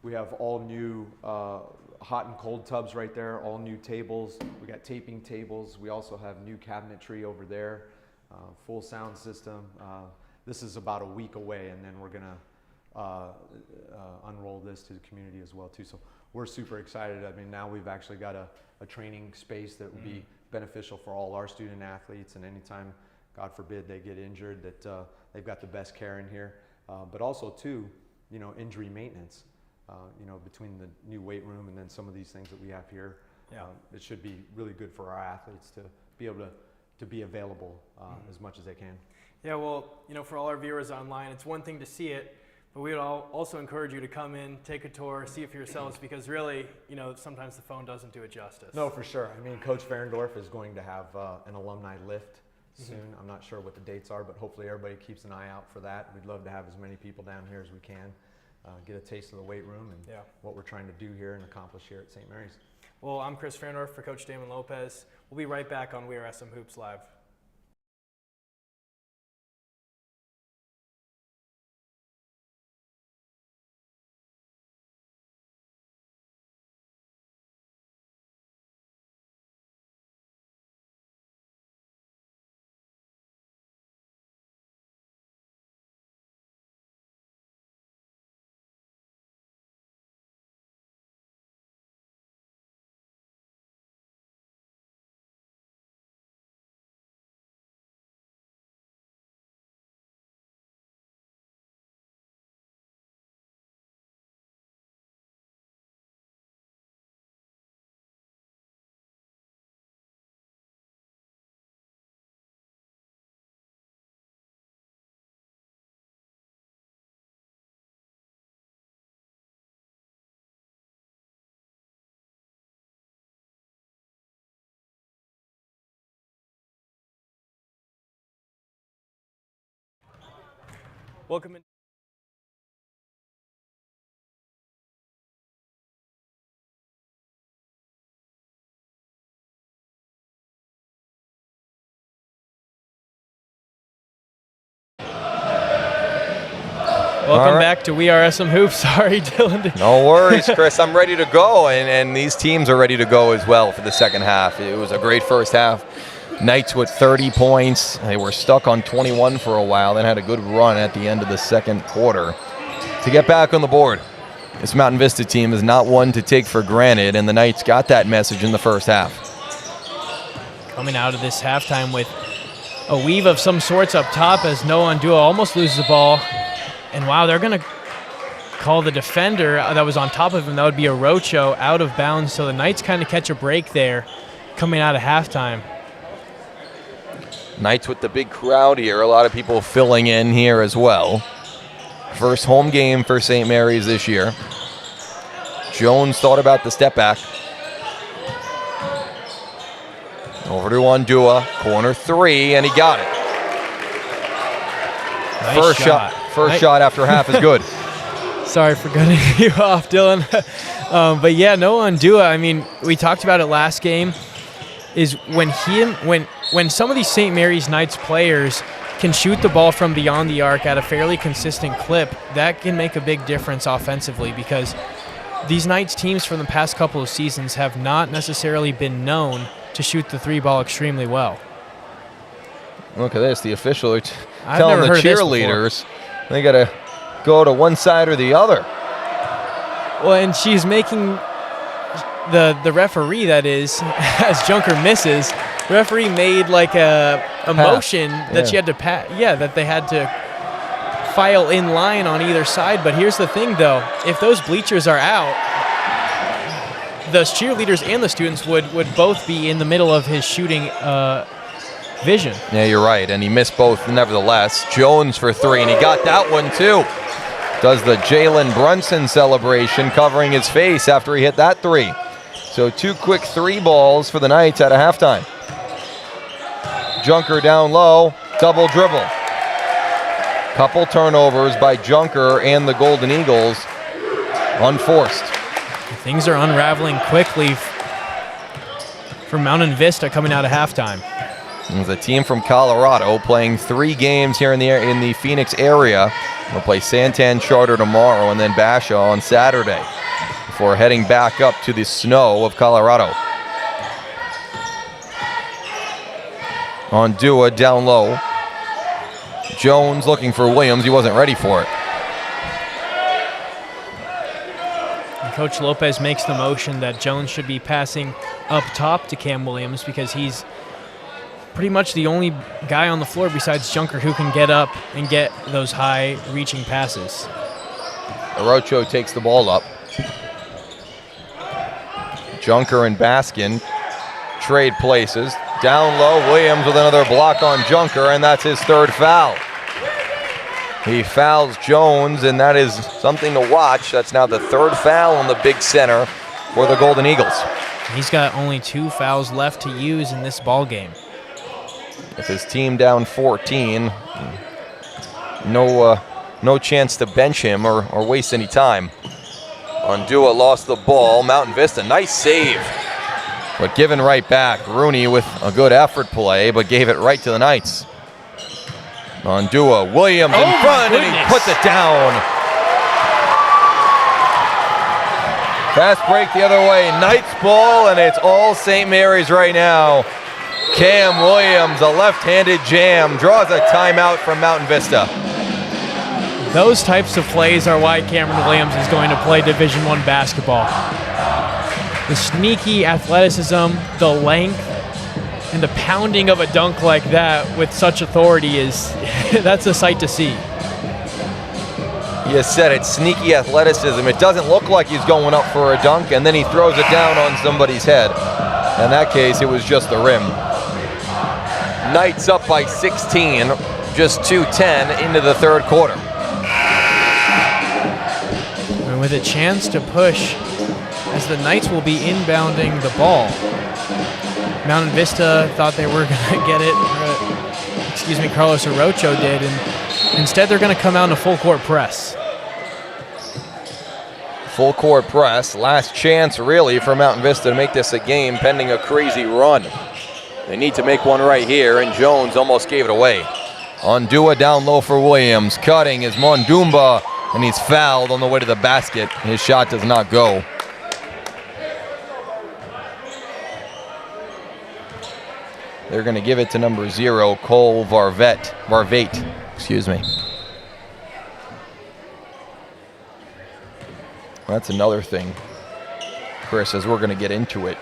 Speaker 4: we have all new hot and cold tubs right there, all new tables. We got taping tables. We also have new cabinetry over there, full sound system. This is about a week away, and then we're gonna unroll this to the community as well too. So we're super excited. I mean, now we've actually got a training space that will be beneficial for all our student athletes, and anytime, God forbid, they get injured, that they've got the best care in here. But also too, injury maintenance. between the new weight room and then some of these things that we have here, it should be really good for our athletes to be able to be available as much as they can.
Speaker 1: Yeah, well, for all our viewers online, it's one thing to see it, but we would also encourage you to come in, take a tour, see it for yourselves, because really, sometimes the phone doesn't do it justice.
Speaker 4: No, for sure. I mean, Coach Ferendorf is going to have an alumni lift soon. I'm not sure what the dates are, but hopefully everybody keeps an eye out for that. We'd love to have as many people down here as we can, get a taste of the weight room and what we're trying to do here and accomplish here at St. Mary's.
Speaker 1: Well, I'm Chris Ferendorf for Coach Damon Lopez. We'll be right back on We Are SM Hoops Live. Welcome in. Welcome back to We Are SM Hoops. Sorry, Dylan.
Speaker 3: No worries, Chris. I'm ready to go, and these teams are ready to go as well for the second half. It was a great first half. Knights with 30 points. They were stuck on 21 for a while, then had a good run at the end of the second quarter to get back on the board. This Mountain Vista team is not one to take for granted, and the Knights got that message in the first half.
Speaker 1: Coming out of this halftime with a weave of some sorts up top as Noah Ndua almost loses the ball. And wow, they're going to call the defender that was on top of him. That would be a Rocho out of bounds. So the Knights kind of catch a break there coming out of halftime.
Speaker 3: Knights with the big crowd here. A lot of people filling in here as well. First home game for St. Mary's this year. Jones thought about the step back. Over to Ndua, corner three, and he got it.
Speaker 1: Nice
Speaker 3: First shot. First shot after half is good.
Speaker 1: Sorry for cutting you off, Dylan. But yeah, Noah Ndua, I mean, we talked about it last game, is when some of these St. Mary's Knights players can shoot the ball from beyond the arc at a fairly consistent clip, that can make a big difference offensively, because these Knights teams from the past couple of seasons have not necessarily been known to shoot the three ball extremely well.
Speaker 3: Look at this. The official telling the cheerleaders they got to go to one side or the other.
Speaker 1: Well, and she's making the referee, that is, as Junker misses, the referee made like a motion that she had to that they had to file in line on either side. But here's the thing, though. If those bleachers are out, the cheerleaders and the students would both be in the middle of his shooting vision.
Speaker 3: Yeah, you're right, and he missed both nevertheless. Jones for three, and he got that one too. Does the Jalen Brunson celebration, covering his face after he hit that three. So two quick three balls for the Knights at a halftime. Junker down low, double dribble. Couple turnovers by Junker and the Golden Eagles, unforced.
Speaker 1: Things are unraveling quickly for Mountain Vista coming out of halftime.
Speaker 3: The team from Colorado playing 3 games here in the Phoenix area. They'll play Santan Charter tomorrow and then Basha on Saturday before heading back up to the snow of Colorado. Ndua down low. Jones looking for Williams. He wasn't ready for it.
Speaker 1: And Coach Lopez makes the motion that Jones should be passing up top to Cam Williams, because he's pretty much the only guy on the floor besides Junker who can get up and get those high reaching passes.
Speaker 3: Orocho takes the ball up. Junker and Baskin trade places. Down low, Williams with another block on Junker, and that's his third foul. He fouls Jones, and that is something to watch. That's now the third foul on the big center for the Golden Eagles.
Speaker 1: He's got only 2 fouls left to use in this ball game.
Speaker 3: With his team down 14, no chance to bench him or waste any time. Ondua lost the ball. Mountain Vista, nice save, but given right back. Rooney with a good effort play, but gave it right to the Knights. Ondua, Williams in front, and he puts it down. Fast break the other way. Knights ball, and it's all St. Mary's right now. Cam Williams, a left-handed jam, draws a timeout from Mountain Vista.
Speaker 1: Those types of plays are why Cameron Williams is going to play Division I basketball. The sneaky athleticism, the length, and the pounding of a dunk like that with such authority is that's a sight to see.
Speaker 3: You said it, sneaky athleticism. It doesn't look like he's going up for a dunk, and then he throws it down on somebody's head. In that case, it was just the rim. Knights up by 16, just 2:10 into the third quarter.
Speaker 1: And with a chance to push, as the Knights will be inbounding the ball. Mountain Vista thought they were going to get it, Carlos Orocho did, and instead they're going to come out in a full court press.
Speaker 3: Full court press, last chance really for Mountain Vista to make this a game pending a crazy run. They need to make one right here, and Jones almost gave it away. Ondua down low for Williams, cutting is Mondumba, and he's fouled on the way to the basket. His shot does not go. They're going to give it to number 0, Cole Varvate, excuse me. That's another thing, Chris, as we're going to get into it.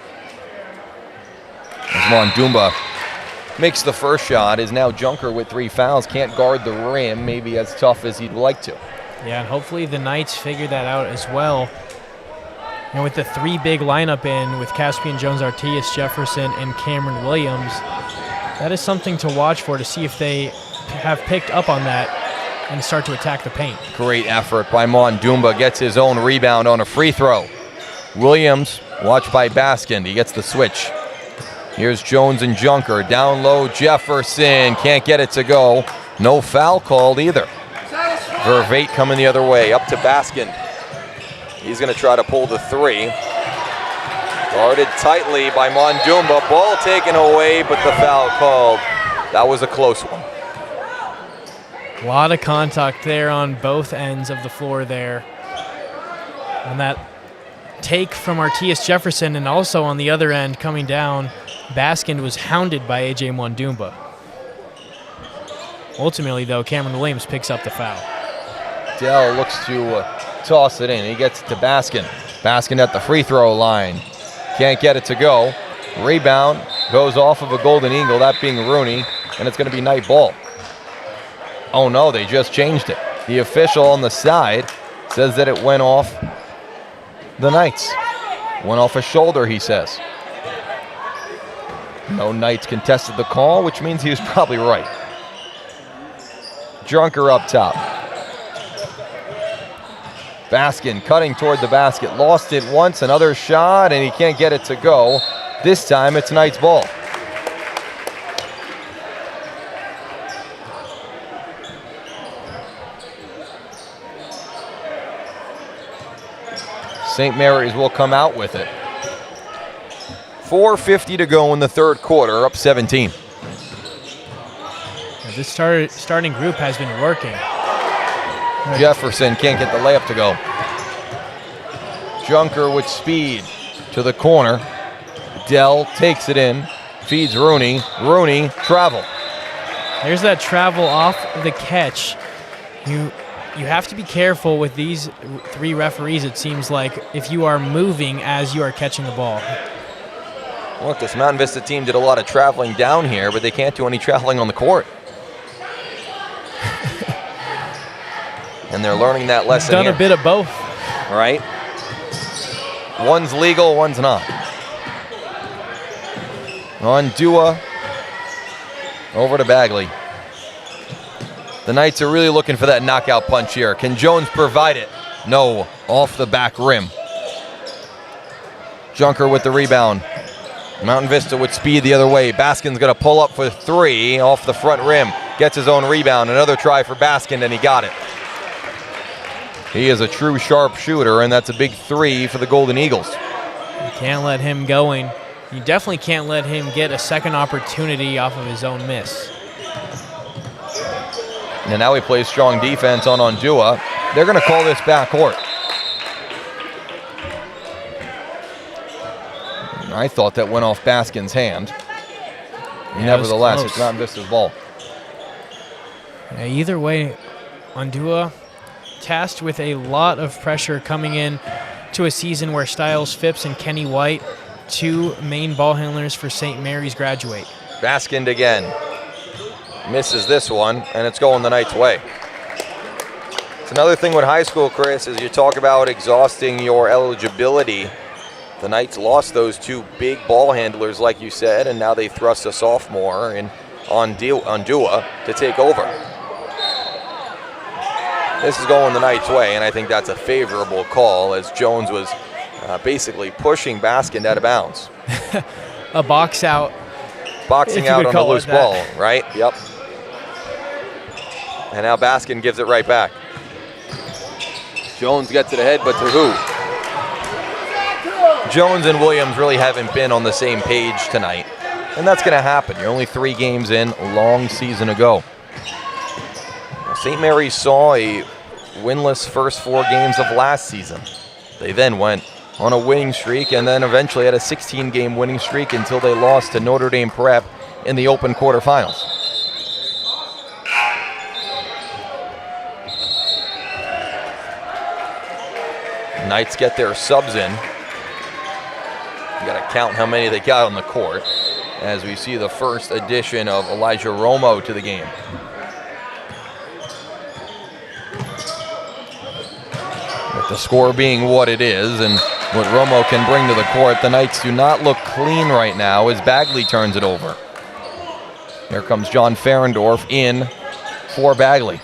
Speaker 3: As Mondumba makes the first shot, is now Junker with 3 fouls, can't guard the rim, maybe as tough as he'd like to.
Speaker 1: Yeah, and hopefully the Knights figure that out as well. And with the 3 big lineup in, with Caspian Jones, Artius Jefferson, and Cameron Williams, that is something to watch for to see if they have picked up on that and start to attack the paint.
Speaker 3: Great effort by Mondumba, gets his own rebound on a free throw. Williams, watched by Baskin, he gets the switch. Here's Jones and Junker, down low Jefferson, can't get it to go. No foul called either. Vervate coming the other way, up to Baskin. He's going to try to pull the 3. Guarded tightly by Mondumba, ball taken away, but the foul called. That was a close one.
Speaker 1: A lot of contact there on both ends of the floor there. And that take from Artius Jefferson, and also on the other end coming down, Baskin was hounded by A.J. Mondumba. Ultimately, though, Cameron Williams picks up the foul.
Speaker 3: Dell looks to toss it in. He gets it to Baskin. Baskin at the free throw line. Can't get it to go. Rebound goes off of a Golden Eagle, that being Rooney, and it's going to be Knight ball. Oh no, they just changed it. The official on the side says that it went off the Knights. Went off a shoulder, he says. No Knights contested the call, which means he was probably right. Junker up top. Baskin cutting toward the basket, lost it once, another shot, and he can't get it to go. This time it's Knights ball. St. Mary's will come out with it. 4:50 to go in the third quarter, up 17.
Speaker 1: This starting group has been working.
Speaker 3: Jefferson can't get the layup to go. Junker with speed to the corner. Dell takes it in, feeds Rooney. Rooney, travel.
Speaker 1: There's that travel off the catch. You have to be careful with these 3 referees, it seems like, if you are moving as you are catching the ball.
Speaker 3: Look, this Mountain Vista team did a lot of traveling down here, but they can't do any traveling on the court. And they're learning that lesson
Speaker 1: Done
Speaker 3: here.
Speaker 1: a bit of both.
Speaker 3: Right? One's legal, one's not. On Dua, over to Bagley. The Knights are really looking for that knockout punch here. Can Jones provide it? No, off the back rim. Junker with the rebound. Mountain Vista with speed the other way. Baskin's gonna pull up for 3 off the front rim. Gets his own rebound. Another try for Baskin, and he got it. He is a true sharp shooter, and that's a big 3 for the Golden Eagles.
Speaker 1: You can't let him going. You definitely can't let him get a second opportunity off of his own miss.
Speaker 3: And now he plays strong defense on Ondua. They're going to call this backcourt. I thought that went off Baskin's hand. Nevertheless, it's Mountain Vista's ball.
Speaker 1: Yeah, either way, Ondua tasked with a lot of pressure coming in to a season where Styles Phipps and Kenny White, 2 main ball handlers for St. Mary's, graduate.
Speaker 3: Baskin again. Misses this one, and it's going the Knights' way. It's another thing with high school, Chris, is you talk about exhausting your eligibility. The Knights lost those 2 big ball handlers, like you said, and now they thrust a sophomore in Ondua to take over. This is going the Knights' way, and I think that's a favorable call, as Jones was basically pushing Baskin out of bounds.
Speaker 1: A box out.
Speaker 3: Boxing out on a loose ball, right? Yep. And now Baskin gives it right back. Jones gets it ahead, but to who? Jones and Williams really haven't been on the same page tonight, and that's going to happen. You're only 3 games in, a long season ago. St. Mary's saw a winless first 4 games of last season. They then went on a winning streak and then eventually had a 16-game winning streak until they lost to Notre Dame Prep in the open quarterfinals. Knights get their subs in. You got to count how many they got on the court as we see the first addition of Elijah Romo to the game. With the score being what it is and what Romo can bring to the court, the Knights do not look clean right now as Bagley turns it over. Here comes John Ferendorf in for Bagley.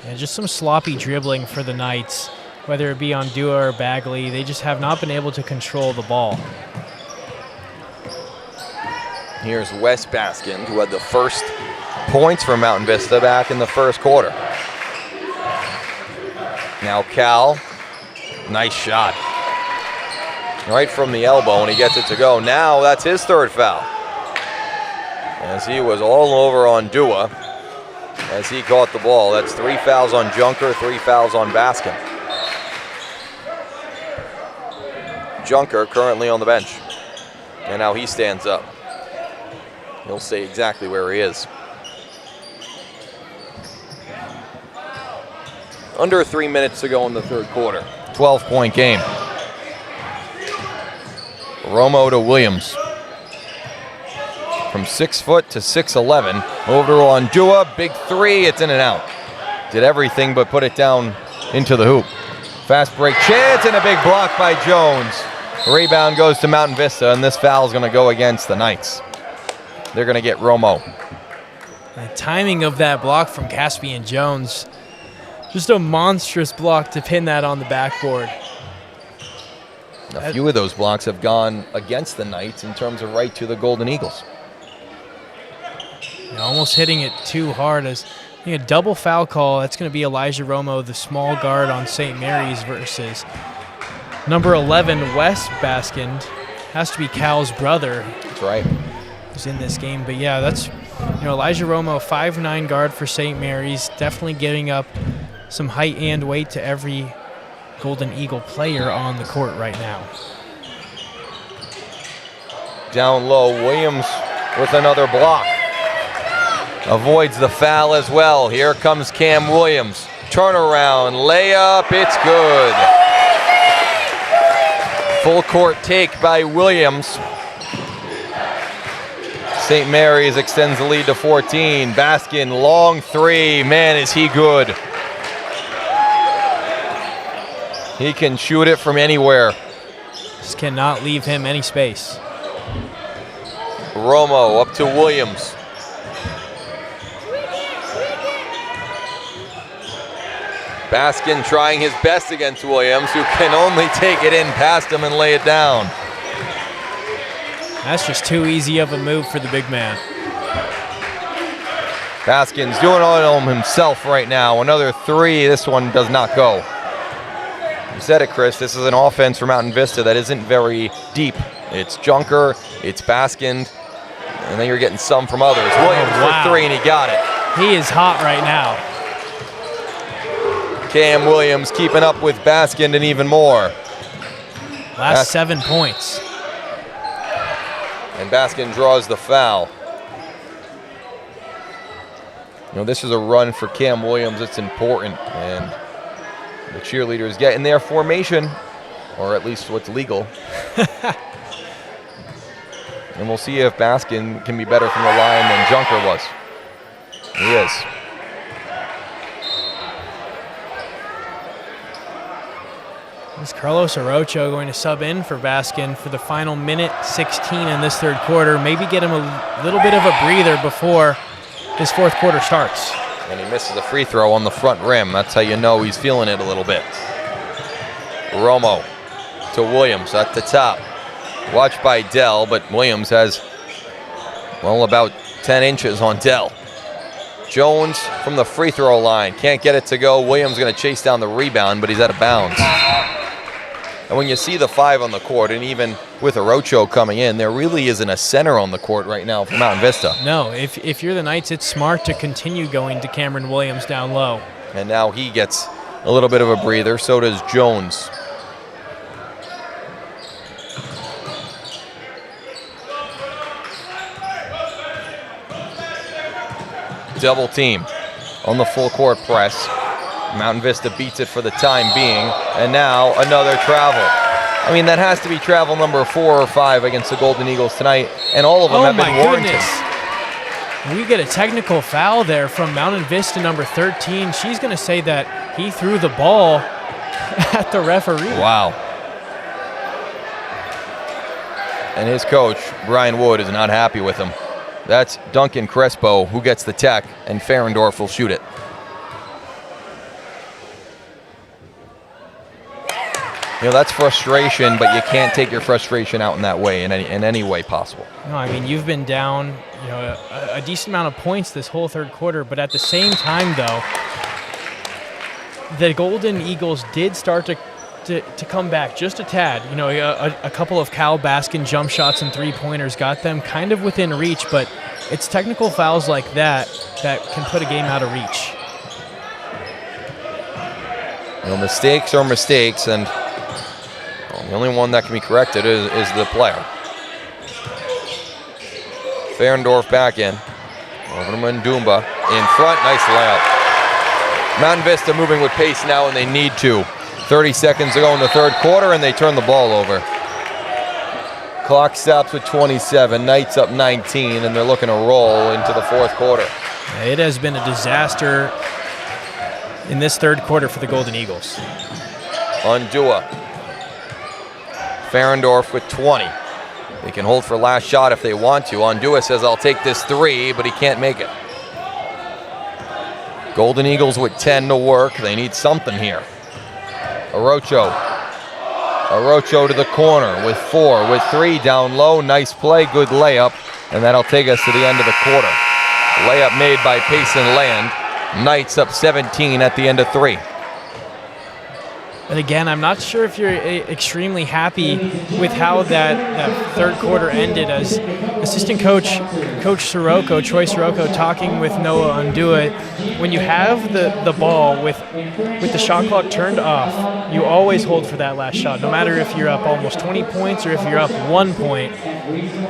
Speaker 1: Yeah, just some sloppy dribbling for the Knights, whether it be on Dua or Bagley. They just have not been able to control the ball.
Speaker 3: Here's Wes Baskin, who had the first points for Mountain Vista back in the first quarter. Now Cal, nice shot. Right from the elbow, and he gets it to go. Now that's his 3rd foul, as he was all over on Dua as he caught the ball. That's 3 fouls on Junker, 3 fouls on Baskin. Junker currently on the bench, and now he stands up. He'll say exactly where he is. Under 3 minutes to go in the 3rd quarter. 12-point game. Romo to Williams. From 6 foot to 6'11". Over on Dua, big 3, it's in and out. Did everything but put it down into the hoop. Fast break chance and a big block by Jones. Rebound goes to Mountain Vista, and this foul is going to go against the Knights. They're going to get Romo.
Speaker 1: The timing of that block from Caspian Jones, just a monstrous block to pin that on the backboard.
Speaker 3: A few of those blocks have gone against the Knights in terms of right to the Golden Eagles.
Speaker 1: Almost hitting it too hard. As a double foul call. That's going to be Elijah Romo, the small guard on St. Mary's, versus number 11, Wes Baskin. Has to be Cal's brother.
Speaker 3: That's right.
Speaker 1: Who's in this game. But yeah, that's Elijah Romo, 5'9" guard for St. Mary's, definitely getting up some height and weight to every Golden Eagle player on the court right now.
Speaker 3: Down low, Williams with another block. Avoids the foul as well. Here comes Cam Williams. Turnaround, layup, it's good. Full court take by Williams. St. Mary's extends the lead to 14. Baskin, long 3. Man, is he good. He can shoot it from anywhere.
Speaker 1: Just cannot leave him any space.
Speaker 3: Romo up to Williams. Baskin trying his best against Williams, who can only take it in past him and lay it down.
Speaker 1: That's just too easy of a move for the big man.
Speaker 3: Baskin's doing it on himself right now. Another three. This one does not go. You said it, Chris. This is an offense for Mountain Vista that isn't very deep. It's Junker, it's Baskin, and then you're getting some from others. Williams for three, and he got it.
Speaker 1: He is hot right now.
Speaker 3: Cam Williams keeping up with Baskin and even more.
Speaker 1: Last 7 points.
Speaker 3: And Baskin draws the foul. You know, this is a run for Cam Williams. It's important. And the cheerleaders get in their formation, or at least what's legal. And we'll see if Baskin can be better from the line than Junker was. He is.
Speaker 1: Is Carlos Orocho going to sub in for Baskin for the final minute 16 in this third quarter? Maybe get him a little bit of a breather before his fourth quarter starts.
Speaker 3: And he misses a free throw on the front rim. That's how you know he's feeling it a little bit. Romo to Williams at the top. Watched by Dell, but Williams has, well, about 10 inches on Dell. Jones from the free throw line. Can't get it to go. Williams going to chase down the rebound, but he's out of bounds. And when you see the 5 on the court, and even with Orocho coming in, there really isn't a center on the court right now for Mountain Vista.
Speaker 1: No, if you're the Knights, it's smart to continue going to Cameron Williams down low.
Speaker 3: And now he gets a little bit of a breather. So does Jones. Double team on the full court press. Mountain Vista beats it for the time being, and now another travel. I mean, that has to be travel number 4 or 5 against the Golden Eagles tonight, and all of them have been warranted.
Speaker 1: Goodness. We get a technical foul there from Mountain Vista number 13. She's going to say that he threw the ball at the referee.
Speaker 3: Wow. And his coach, Brian Wood, is not happy with him. That's Duncan Crespo who gets the tech, and Ferendorf will shoot it. You know, that's frustration, but you can't take your frustration out in that way, in any way possible.
Speaker 1: No, I mean, you've been down, you know, a decent amount of points this whole third quarter, but at the same time, though, the Golden Eagles did start to come back just a tad. You know, a couple of Cal Baskin jump shots and three-pointers got them kind of within reach, but it's technical fouls like that that can put a game out of reach.
Speaker 3: You know, mistakes are mistakes, and the only one that can be corrected is the player. Ferendorf back in. Over to Ndumba. In front, nice layup. Mountain Vista moving with pace now, and they need to. 30 seconds to go in the third quarter, and they turn the ball over. Clock stops with 27. Knights up 19, and they're looking to roll into the fourth quarter.
Speaker 1: It has been a disaster in this third quarter for the Golden Eagles.
Speaker 3: Undua. Ferendorf with 20. They can hold for last shot if they want to. Undua says, I'll take this 3, but he can't make it. Golden Eagles with 10 to work. They need something here. Orocho to the corner with 4, with 3 down low. Nice play, good layup, and that'll take us to the end of the quarter. Layup made by Payson Land. Knights up 17 at the end of 3.
Speaker 1: And again, I'm not sure if you're extremely happy with how that third quarter ended, as assistant coach Troy Sirocco, talking with Noah Undua. When you have the ball with the shot clock turned off, you always hold for that last shot, no matter if you're up almost 20 points or if you're up 1 point.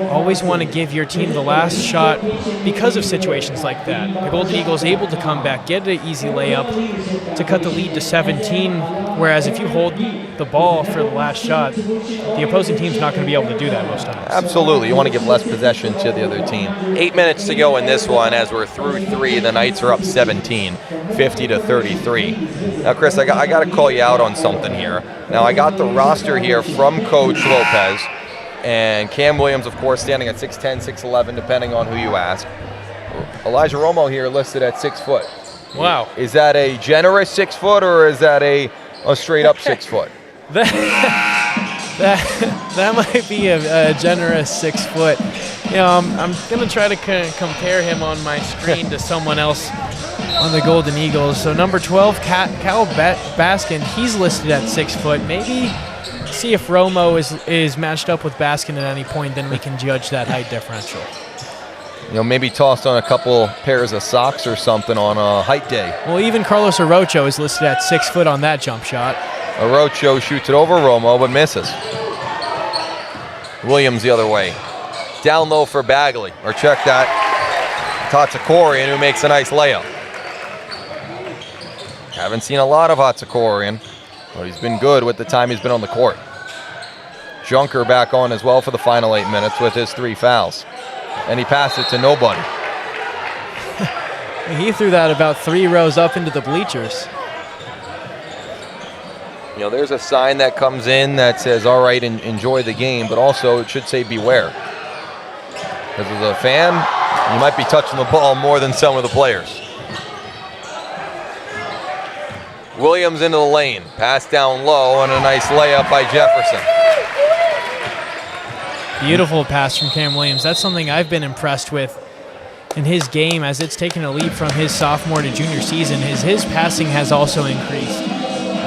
Speaker 1: Always want to give your team the last shot because of situations like that. The Golden Eagles able to come back, get an easy layup to cut the lead to 17 Whereas if you hold the ball for the last shot, the opposing team's not going to be able to do that most times.
Speaker 3: Absolutely. You want to give less possession to the other team. 8 minutes to go in this one as we're through 3. The Knights are up 17, 50-33. Now, Chris, I got to call you out on something here. Now, I got the roster here from Coach Lopez, and Cam Williams, of course, standing at 6'10", 6'11", depending on who you ask. Elijah Romo here listed at 6 foot.
Speaker 1: Wow.
Speaker 3: Is that a generous 6 foot, or is that a straight up 6 foot?
Speaker 1: That might be a generous 6 foot. You know, I'm going to try to compare him on my screen to someone else on the Golden Eagles. So number 12, Cal Baskin, he's listed at 6 foot. Maybe see if Romo is matched up with Baskin at any point, then we can judge that height differential.
Speaker 3: You know, maybe tossed on a couple pairs of socks or something on a height day.
Speaker 1: Well, even Carlos Orocho is listed at 6 foot on that jump shot.
Speaker 3: Orocho shoots it over Romo, but misses. Williams the other way. Down low for Bagley, or check that. Tatsakorian, who makes a nice layup. Haven't seen a lot of Tatsakorian, but he's been good with the time he's been on the court. Junker back on as well for the final 8 minutes with his 3 fouls. And he passed it to nobody.
Speaker 1: He threw that about 3 rows up into the bleachers.
Speaker 3: You know, there's a sign that comes in that says, all right, enjoy the game, but also it should say beware. Because as a fan, you might be touching the ball more than some of the players. Williams into the lane, pass down low, and a nice layup by Jefferson.
Speaker 1: Beautiful pass from Cam Williams. That's something I've been impressed with in his game as it's taken a leap from his sophomore to junior season. His passing has also increased.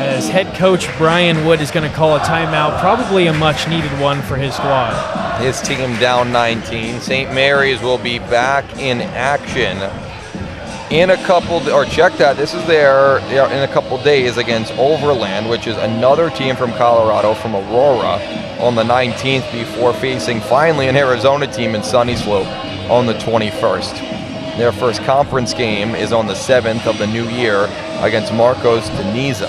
Speaker 1: As head coach Brian Wood is going to call a timeout, probably a much needed one for his squad.
Speaker 3: His team down 19. St. Mary's will be back in action in a couple, or check that, this is there in a couple days against Overland, which is another team from Colorado, from Aurora, on the 19th, before facing finally an Arizona team in Sunny Slope on the 21st. Their first conference game is on the 7th of the new year against Marcos de Niza.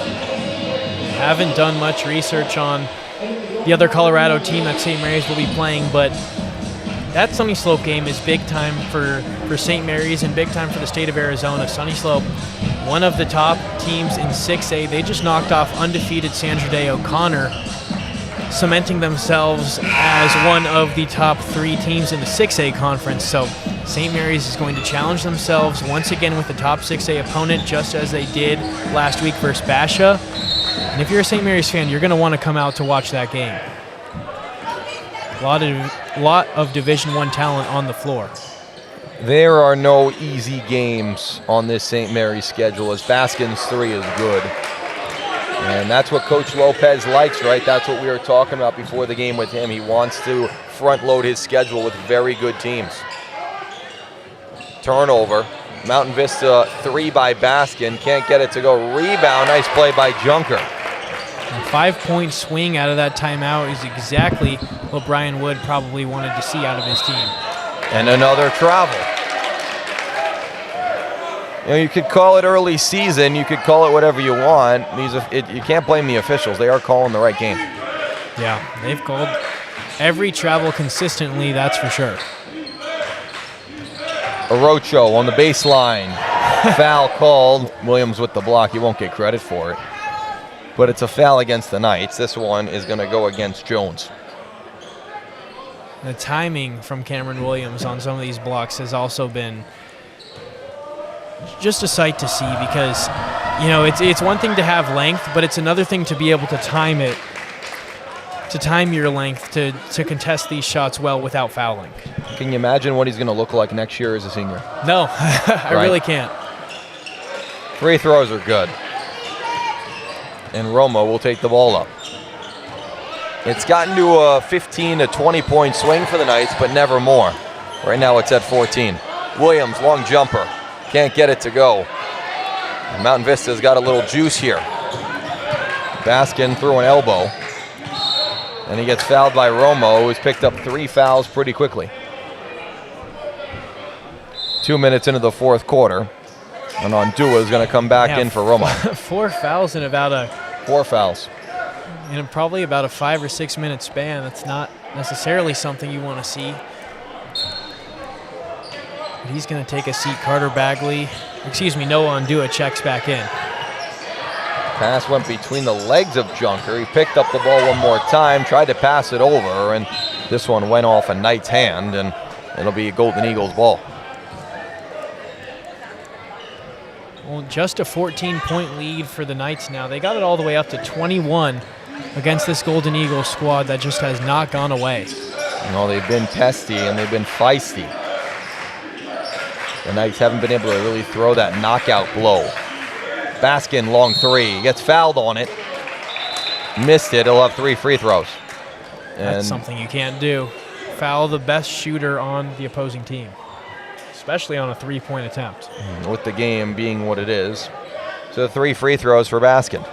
Speaker 1: Haven't done much research on the other Colorado team that St. Mary's will be playing, but that Sunny Slope game is big time for St. Mary's and big time for the state of Arizona. Sunny Slope, one of the top teams in 6A. They just knocked off undefeated Sandra Day O'Connor, cementing themselves as one of the top 3 teams in the 6A conference. So St. Mary's is going to challenge themselves once again with the top 6A opponent, just as they did last week versus Basha. And if you're a St. Mary's fan, you're going to want to come out to watch that game. A lot of Division I talent on the floor.
Speaker 3: There are no easy games on this St. Mary's schedule, as Baskin's 3 is good. And that's what Coach Lopez likes, right? That's what we were talking about before the game with him. He wants to front load his schedule with very good teams. Turnover. Mountain Vista 3 by Baskin. Can't get it to go. Rebound. Nice play by Junker.
Speaker 1: A 5-point swing out of that timeout is exactly what Brian Wood probably wanted to see out of his team.
Speaker 3: And another travel. You know, you could call it early season. You could call it whatever you want. You can't blame the officials. They are calling the right game.
Speaker 1: Yeah, they've called every travel consistently, that's for sure.
Speaker 3: Orocho on the baseline. Foul called. Williams with the block. He won't get credit for it. But it's a foul against the Knights. This one is going to go against Jones.
Speaker 1: The timing from Cameron Williams on some of these blocks has also been just a sight to see, because, you know, it's one thing to have length, but it's another thing to be able to time it, to time your length to contest these shots well without fouling.
Speaker 3: Can you imagine what he's going to look like next year as a senior?
Speaker 1: No, I really can't.
Speaker 3: Free throws are good. And Romo will take the ball up. It's gotten to a 15 to 20-point swing for the Knights, but never more. Right now it's at 14. Williams, long jumper. Can't get it to go. And Mountain Vista's got a little juice here. Baskin threw an elbow. And he gets fouled by Romo, who's picked up 3 fouls pretty quickly. 2 minutes into the fourth quarter. And Ondua is going to come back in for Romo.
Speaker 1: 4 fouls in about a
Speaker 3: 4 fouls.
Speaker 1: In probably about a 5 or 6 minute span. That's not necessarily something you want to see. But he's going to take a seat. Noah Ondua checks back in.
Speaker 3: Pass went between the legs of Junker. He picked up the ball one more time, tried to pass it over, and this one went off a Knight's hand, and it'll be a Golden Eagles ball.
Speaker 1: Well, just a 14-point lead for the Knights now. They got it all the way up to 21 against this Golden Eagles squad that just has not gone away.
Speaker 3: They've been testy and they've been feisty. The Knights haven't been able to really throw that knockout blow. Baskin, long 3, gets fouled on it. Missed it, he'll have 3 free throws.
Speaker 1: That's something you can't do. Foul the best shooter on the opposing team, especially on a 3-point attempt.
Speaker 3: With the game being what it is. So 3 free throws for Baskin.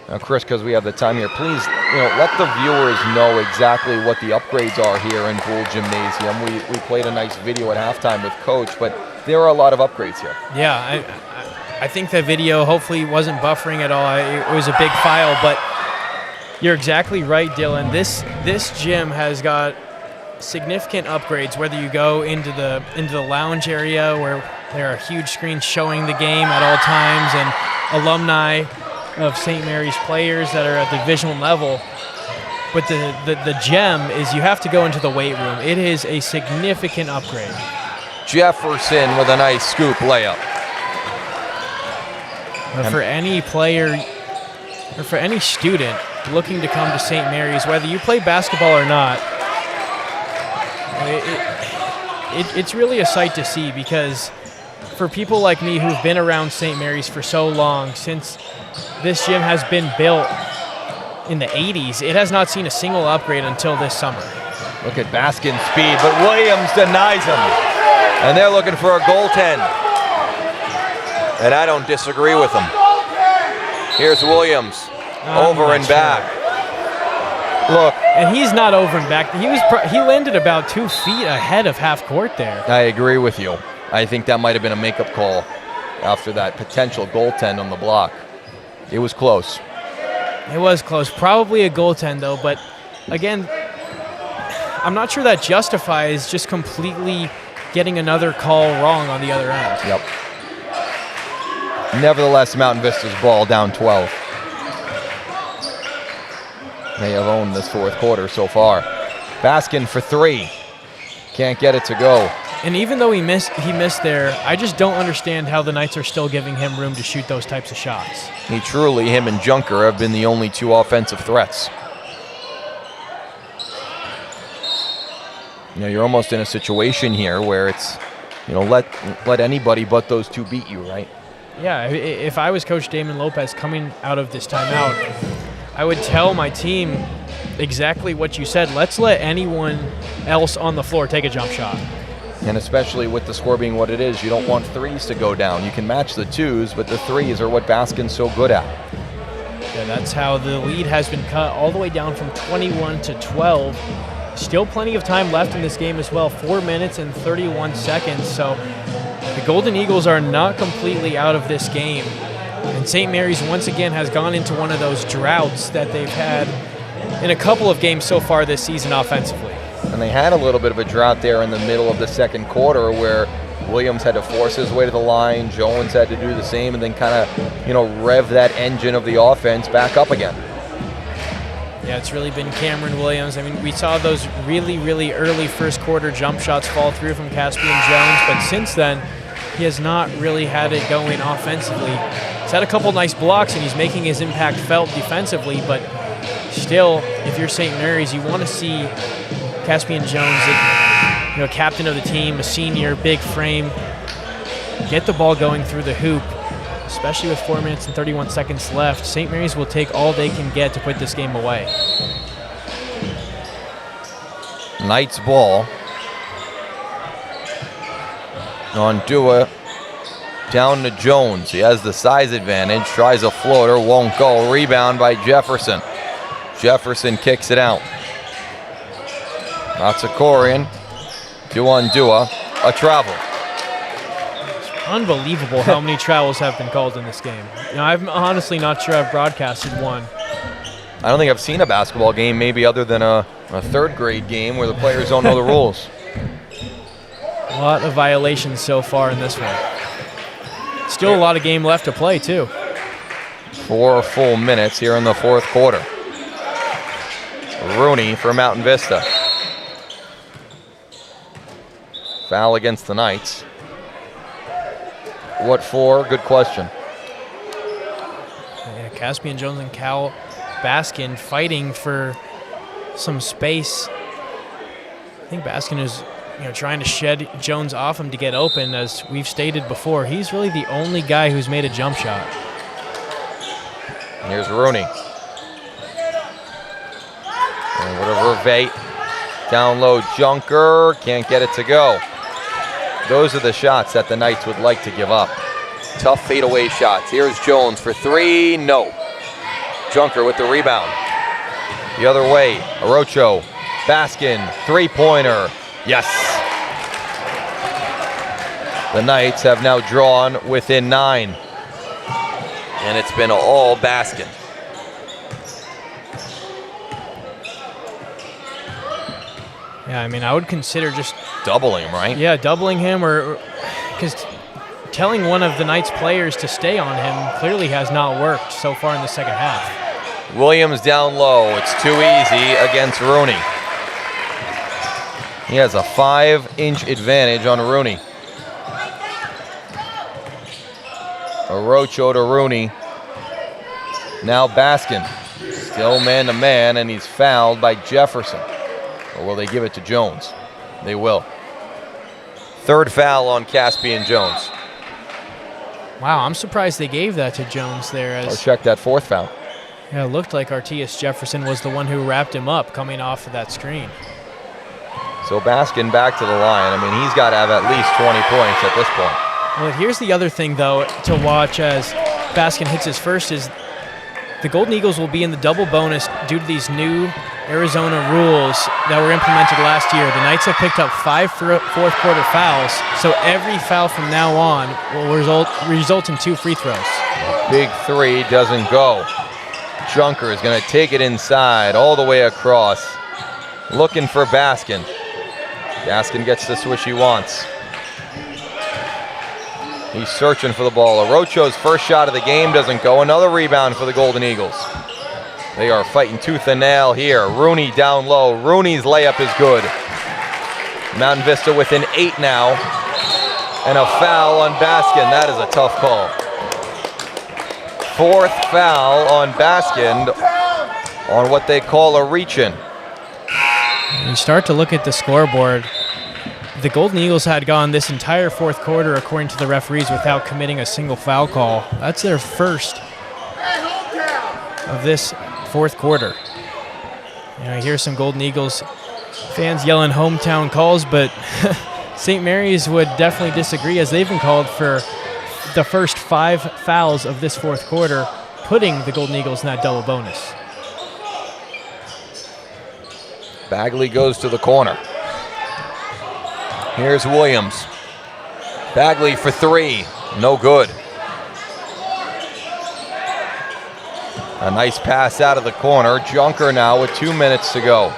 Speaker 3: Now, Chris, because we have the time here, please, let the viewers know exactly what the upgrades are here in Boole Gymnasium. We played a nice video at halftime with Coach, but there are a lot of upgrades here.
Speaker 1: Yeah, I think that video hopefully wasn't buffering at all. It was a big file, but you're exactly right, Dylan. This gym has got significant upgrades. Whether you go into the lounge area where there are huge screens showing the game at all times, and alumni of St. Mary's players that are at the Division I level. But the gem is you have to go into the weight room. It is a significant upgrade.
Speaker 3: Jefferson with a nice scoop layup.
Speaker 1: For any player or for any student looking to come to St. Mary's, whether you play basketball or not, it's really a sight to see, because for people like me who've been around St. Mary's for so long, since this gym has been built in the 80s, it has not seen a single upgrade until this summer.
Speaker 3: Look at Baskin's speed, but Williams denies him. And they're looking for a goaltend. And I don't disagree with them. Here's Williams, over and back. Look.
Speaker 1: And he's not over and back. He landed about 2 feet ahead of half court there.
Speaker 3: I agree with you. I think that might have been a makeup call after that potential goaltend on the block. It was close.
Speaker 1: It was close. Probably a goaltend, though. But, again, I'm not sure that justifies just completely getting another call wrong on the other end.
Speaker 3: Yep. Nevertheless, Mountain Vista's ball down 12. They have owned this 4th quarter so far. Baskin for 3. Can't get it to go.
Speaker 1: And even though he missed there, I just don't understand how the Knights are still giving him room to shoot those types of shots.
Speaker 3: Him and Junker have been the only 2 offensive threats. You're almost in a situation here where it's, let anybody but those 2 beat you, right?
Speaker 1: Yeah, if I was Coach Damon Lopez coming out of this timeout, I would tell my team exactly what you said. Let's let anyone else on the floor take a jump shot.
Speaker 3: And especially with the score being what it is, you don't want 3s to go down. You can match the 2s, but the 3s are what Baskin's so good at.
Speaker 1: Yeah, that's how the lead has been cut all the way down from 21 to 12. Still plenty of time left in this game as well, 4 minutes and 31 seconds. So the Golden Eagles are not completely out of this game. And St. Mary's once again has gone into one of those droughts that they've had in a couple of games so far this season offensively.
Speaker 3: And they had a little bit of a drought there in the middle of the 2nd quarter where Williams had to force his way to the line, Jones had to do the same, and then kind of, rev that engine of the offense back up again.
Speaker 1: Yeah, it's really been Cameron Williams. I mean, we saw those really, really early 1st quarter jump shots fall through from Caspian Jones, but since then, he has not really had it going offensively. He's had a couple nice blocks, and he's making his impact felt defensively, but still, if you're St. Mary's, you want to see Caspian Jones, captain of the team, a senior, big frame, get the ball going through the hoop, especially with 4 minutes and 31 seconds left. St. Mary's will take all they can get to put this game away.
Speaker 3: Knights ball. Ondua down to Jones. He has the size advantage, tries a floater, won't go. Rebound by Jefferson. Jefferson kicks it out. Natsakorian to Ondua, a travel.
Speaker 1: unbelievable how many travels have been called in this game. I'm honestly not sure I've broadcasted one.
Speaker 3: I don't think I've seen a basketball game maybe other than a third grade game where the players don't know the rules.
Speaker 1: A lot of violations so far in this one. Still a lot of game left to play, too.
Speaker 3: 4 full minutes here in the fourth quarter. Rooney for Mountain Vista. Foul against the Knights. What for? Good question.
Speaker 1: Yeah, Caspian Jones and Cal Baskin fighting for some space. I think Baskin is trying to shed Jones off him to get open. As we've stated before, he's really the only guy who's made a jump shot.
Speaker 3: Here's Rooney. And whatever Vervate. Down low, Junker. Can't get it to go. Those are the shots that the Knights would like to give up. Tough fadeaway shots. Here's Jones for 3. No. Junker with the rebound. The other way, Arocho. Baskin, three-pointer. Yes. The Knights have now drawn within 9. And it's been all Baskin.
Speaker 1: Yeah, I mean, I would consider just
Speaker 3: doubling him, right?
Speaker 1: Yeah, doubling him, or because telling one of the Knights players to stay on him clearly has not worked so far in the second half.
Speaker 3: Williams down low. It's too easy against Rooney. He has a 5-inch advantage on Rooney. Arocho to Rooney. Now Baskin. Still man-to-man, and he's fouled by Jefferson. Or will they give it to Jones? They will. Third foul on Caspian Jones.
Speaker 1: Wow, I'm surprised they gave that to Jones there.
Speaker 3: Or check that fourth foul.
Speaker 1: Yeah, it looked like Artius Jefferson was the one who wrapped him up coming off of that screen.
Speaker 3: So Baskin back to the line. I mean, he's got to have at least 20 points at this point.
Speaker 1: Well, here's the other thing, though, to watch as Baskin hits his first is the Golden Eagles will be in the double bonus due to these new Arizona rules that were implemented last year. The Knights have picked up 5 fourth quarter fouls, so every foul from now on will result in 2 free throws.
Speaker 3: Big 3 doesn't go. Junker is going to take it inside all the way across, looking for Baskin. Baskin gets the swish he wants. He's searching for the ball. Arocho's first shot of the game doesn't go. Another rebound for the Golden Eagles. They are fighting tooth and nail here. Rooney down low. Rooney's layup is good. Mountain Vista within 8 now. And a foul on Baskin. That is a tough call. 4th foul on Baskin on what they call a reach-in.
Speaker 1: You start to look at the scoreboard. The Golden Eagles had gone this entire fourth quarter, according to the referees, without committing a single foul call. That's their first of this fourth quarter. I hear some Golden Eagles fans yelling hometown calls, but St. Mary's would definitely disagree, as they've been called for the first 5 fouls of this fourth quarter, putting the Golden Eagles in that double bonus.
Speaker 3: Bagley goes to the corner. Here's Williams. Bagley for 3. No good. A nice pass out of the corner. Junker now with 2 minutes to go.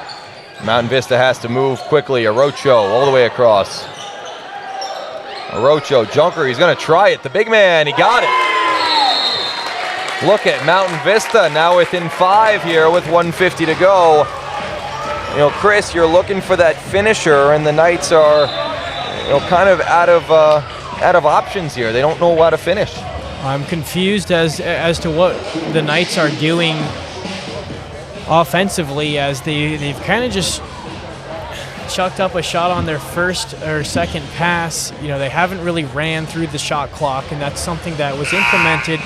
Speaker 3: Mountain Vista has to move quickly. Arocho all the way across. Arocho, Junker, he's going to try it. The big man, he got it. Look at Mountain Vista now within 5 here with 1:50 to go. Chris, you're looking for that finisher, and the Knights are, kind of out of options here. They don't know how to finish.
Speaker 1: I'm confused as to what the Knights are doing offensively, as they've kind of just chucked up a shot on their first or second pass. They haven't really ran through the shot clock, and that's something that was implemented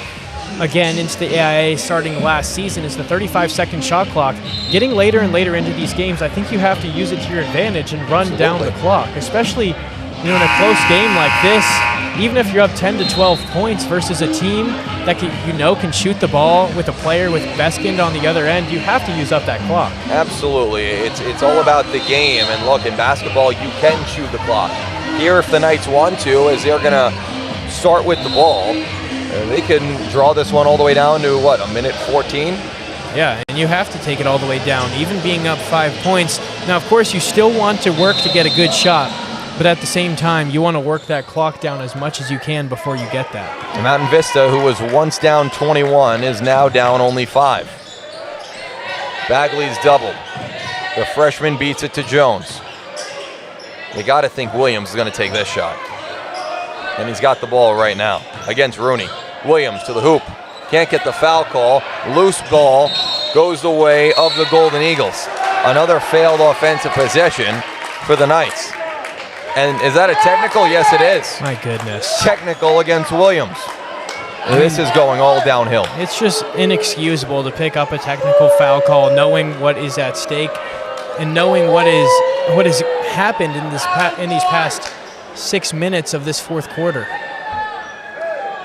Speaker 1: again into the AIA starting last season, is the 35-second shot clock. Getting later and later into these games, I think you have to use it to your advantage and run down the clock, especially in a close game like this. Even if you're up 10 to 12 points versus a team that can shoot the ball with a player with Beskind on the other end, you have to use up that clock.
Speaker 3: Absolutely. It's all about the game. And look, in basketball, you can shoot the clock. Here, if the Knights want to, as they're going to start with the ball. They can draw this one all the way down to, what, a minute 14?
Speaker 1: Yeah, and you have to take it all the way down, even being up 5 points. Now, of course, you still want to work to get a good shot, but at the same time, you want to work that clock down as much as you can before you get that.
Speaker 3: Mountain Vista, who was once down 21, is now down only 5. Bagley's doubled. The freshman beats it to Jones. You got to think Williams is going to take this shot. And he's got the ball right now against Rooney. Williams to the hoop. Can't get the foul call. Loose ball goes the way of the Golden Eagles. Another failed offensive possession for the Knights. And is that a technical? Yes, it is.
Speaker 1: My goodness.
Speaker 3: Technical against Williams. This is going all downhill.
Speaker 1: It's just inexcusable to pick up a technical foul call knowing what is at stake and knowing what has happened in these past 6 minutes of this fourth quarter.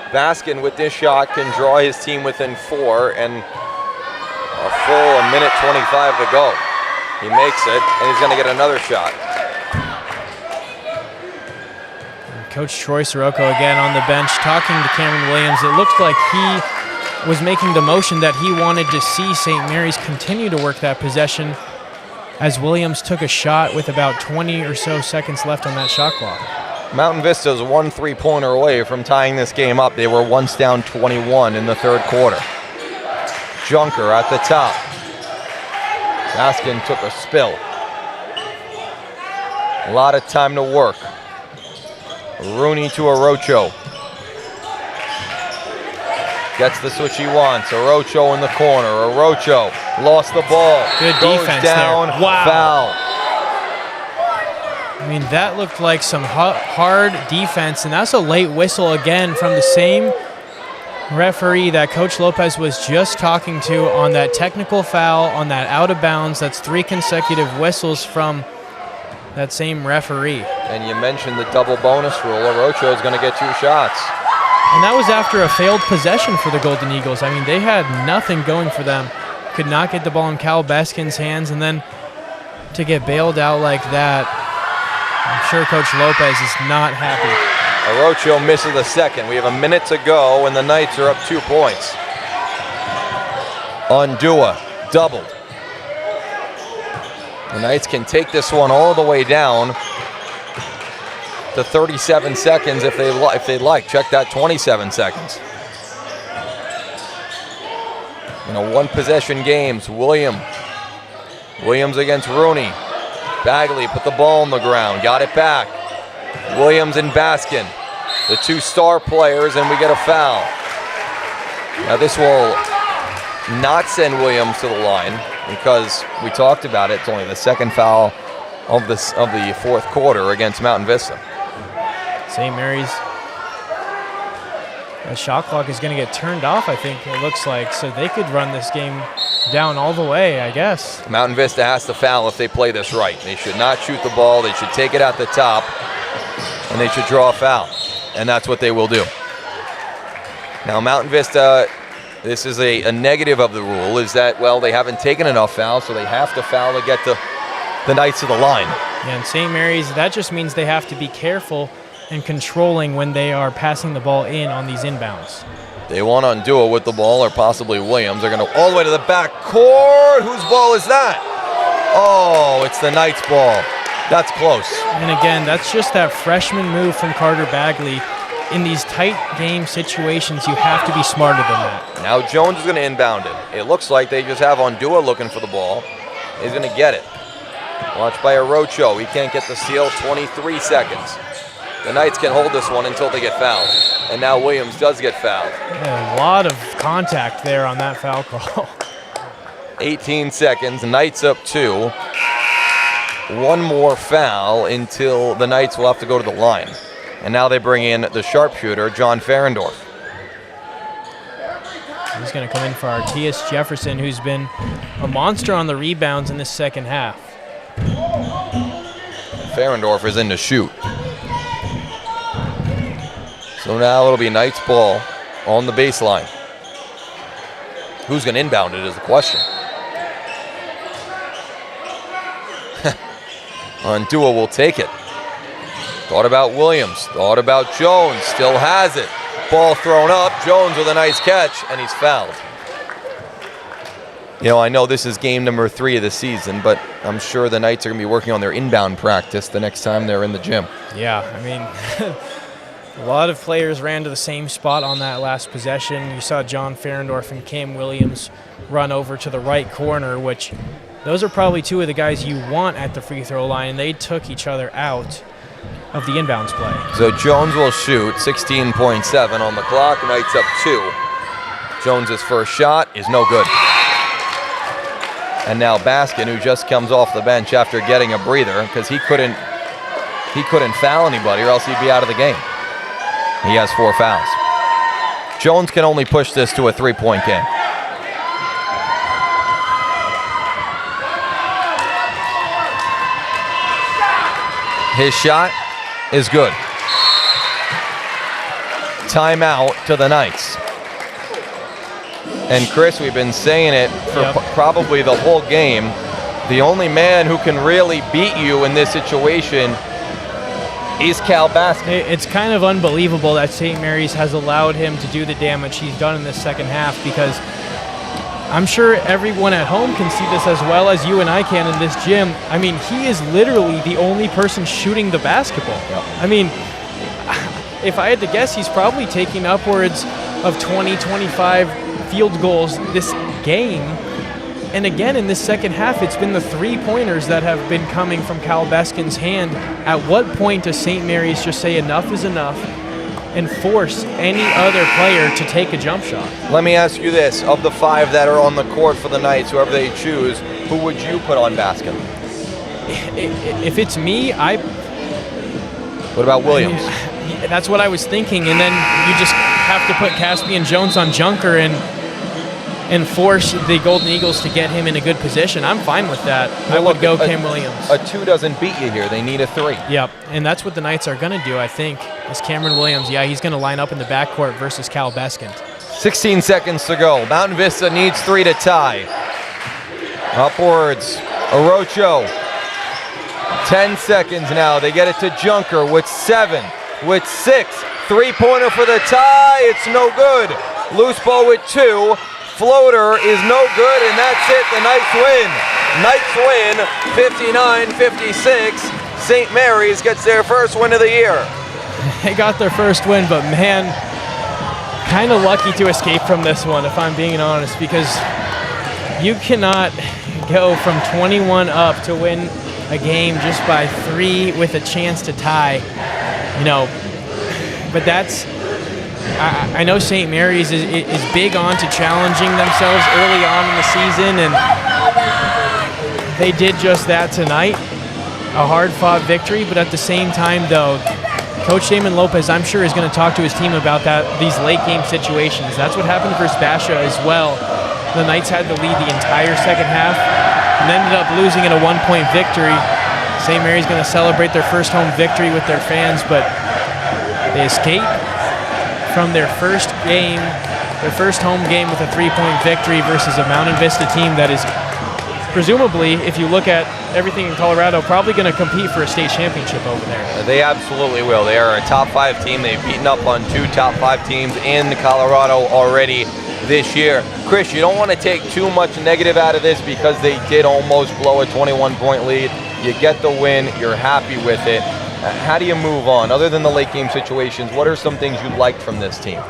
Speaker 3: Baskin with this shot can draw his team within 4 and a full minute 25 to go. He makes it, and he's going to get another shot.
Speaker 1: Coach Troy Sirocco again on the bench talking to Cameron Williams. It looked like he was making the motion that he wanted to see St. Mary's continue to work that possession as Williams took a shot with about 20 or so seconds left on that shot clock.
Speaker 3: Mountain Vista's 1 3-pointer away from tying this game up. They were once down 21 in the third quarter. Junker at the top. Baskin took a spill. A lot of time to work. Rooney to Orocho. Gets the switch he wants. Orocho in the corner. Orocho lost the ball.
Speaker 1: Good defense
Speaker 3: down,
Speaker 1: there. Wow.
Speaker 3: Foul.
Speaker 1: I mean, that looked like some hard defense, and that's a late whistle again from the same referee that Coach Lopez was just talking to on that technical foul, on that out of bounds. That's 3 consecutive whistles from that same referee.
Speaker 3: And you mentioned the double bonus rule. Orocho is going to get 2 shots.
Speaker 1: And that was after a failed possession for the Golden Eagles. I mean, they had nothing going for them. Could not get the ball in Cal Baskin's hands, and then to get bailed out like that, I'm sure Coach Lopez is not happy.
Speaker 3: Orocho misses the second. We have a minute to go, and the Knights are up 2 points. Undua doubled. The Knights can take this one all the way down to 37 seconds if they'd like. Check that, 27 seconds. You know, 1-possession games. Williams against Rooney. Bagley put the ball on the ground, got it back. Williams and Baskin, the 2 star players, and we get a foul. Now this will not send Williams to the line because we talked about it. It's only the second foul of the fourth quarter against Mountain Vista.
Speaker 1: St. Mary's, the shot clock is going to get turned off, I think it looks like, so they could run this game down all the way, I guess.
Speaker 3: Mountain Vista has to foul if they play this right. They should not shoot the ball. They should take it at the top, and they should draw a foul, and that's what they will do. Now, Mountain Vista, this is a negative of the rule, is that, well, they haven't taken enough fouls, so they have to foul to get the Knights to the line.
Speaker 1: Yeah, and St. Mary's, that just means they have to be careful and controlling when they are passing the ball in on these inbounds.
Speaker 3: They want Undua with the ball, or possibly Williams. They're going to all the way to the back court. Whose ball is that? Oh, it's the Knights' ball. That's close.
Speaker 1: And again, that's just that freshman move from Carter Bagley. In these tight game situations, you have to be smarter than that.
Speaker 3: Now Jones is going to inbound it. It looks like they just have Undua looking for the ball. He's going to get it. Watched by Orocho. He can't get the steal. 23 seconds. The Knights can hold this one until they get fouled. And now Williams does get fouled.
Speaker 1: Yeah, a lot of contact there on that foul call.
Speaker 3: 18 seconds. Knights up 2. One more foul until the Knights will have to go to the line. And now they bring in the sharpshooter, John Ferendorf.
Speaker 1: He's going to come in for Artius Jefferson, who's been a monster on the rebounds in this second half.
Speaker 3: Ferendorf is in to shoot. So now it'll be Knights ball on the baseline. Who's going to inbound it is the question. Undua will take it. Thought about Williams. Thought about Jones. Still has it. Ball thrown up. Jones with a nice catch, and he's fouled. You know, I know this is game number 3 of the season, but I'm sure the Knights are going to be working on their inbound practice the next time they're in the gym.
Speaker 1: Yeah, I mean, a lot of players ran to the same spot on that last possession. You saw John Ferendorf and Cam Williams run over to the right corner, which those are probably 2 of the guys you want at the free throw line. They took each other out of the inbounds play.
Speaker 3: So Jones will shoot, 16.7 on the clock. Knights up 2. Jones's first shot is no good. And now Baskin, who just comes off the bench after getting a breather, because he couldn't foul anybody or else he'd be out of the game. He has 4 fouls. Jones can only push this to a 3-point game. His shot is good. Timeout to the Knights. And Chris, we've been saying it for probably the whole game. The only man who can really beat you in this situation is Cal Baskin.
Speaker 1: It's kind of unbelievable that St. Mary's has allowed him to do the damage he's done in this second half, because I'm sure everyone at home can see this as well as you and I can in this gym. I mean, he is literally the only person shooting the basketball.
Speaker 3: Yep.
Speaker 1: I mean, if I had to guess, he's probably taking upwards of 20, 25 field goals this game. And again, in this second half, it's been the 3-pointers that have been coming from Cal Baskin's hand. At what point does St. Mary's just say enough is enough and force any other player to take a jump shot?
Speaker 3: Let me ask you this. Of the 5 that are on the court for the Knights, whoever they choose, who would you put on Baskin?
Speaker 1: If it's me,
Speaker 3: What about Williams?
Speaker 1: That's what I was thinking. And then you just have to put Caspian Jones on Junker and force the Golden Eagles to get him in a good position. I'm fine with that. I would go Cam Williams.
Speaker 3: A 2 doesn't beat you here. They need a 3.
Speaker 1: Yep, and that's what the Knights are going to do, I think, is Cameron Williams. Yeah, he's going to line up in the backcourt versus Cal Baskin.
Speaker 3: 16 seconds to go. Mountain Vista needs 3 to tie. Upwards. Orocho. 10 seconds now. They get it to Junker with 7, with 6. 3-pointer for the tie. It's no good. Loose ball with 2. Floater is no good, and that's it. The Knights win. Knights win 59-56. St. Mary's gets their first win of the year.
Speaker 1: They got their first win, but man, kind of lucky to escape from this one, if I'm being honest, because you cannot go from 21 up to win a game just by 3 with a chance to tie. You know, but that's, I know St. Mary's is big on to challenging themselves early on in the season, and they did just that tonight. A hard-fought victory, but at the same time, though, Coach Damon Lopez, I'm sure, is going to talk to his team about these late-game situations. That's what happened versus Basha as well. The Knights had the lead the entire second half and ended up losing in a 1-point victory. St. Mary's going to celebrate their first home victory with their fans, but they escaped from their first home game with a 3-point victory versus a Mountain Vista team that is presumably, if you look at everything in Colorado, probably going to compete for a state championship over there.
Speaker 3: They absolutely will. They are a top 5 team. They've beaten up on 2 top 5 teams in Colorado already this year. Chris, you don't want to take too much negative out of this because they did almost blow a 21-point lead. You get the win. You're happy with it. How do you move on? Other than the late game situations, what are some things you liked from this team?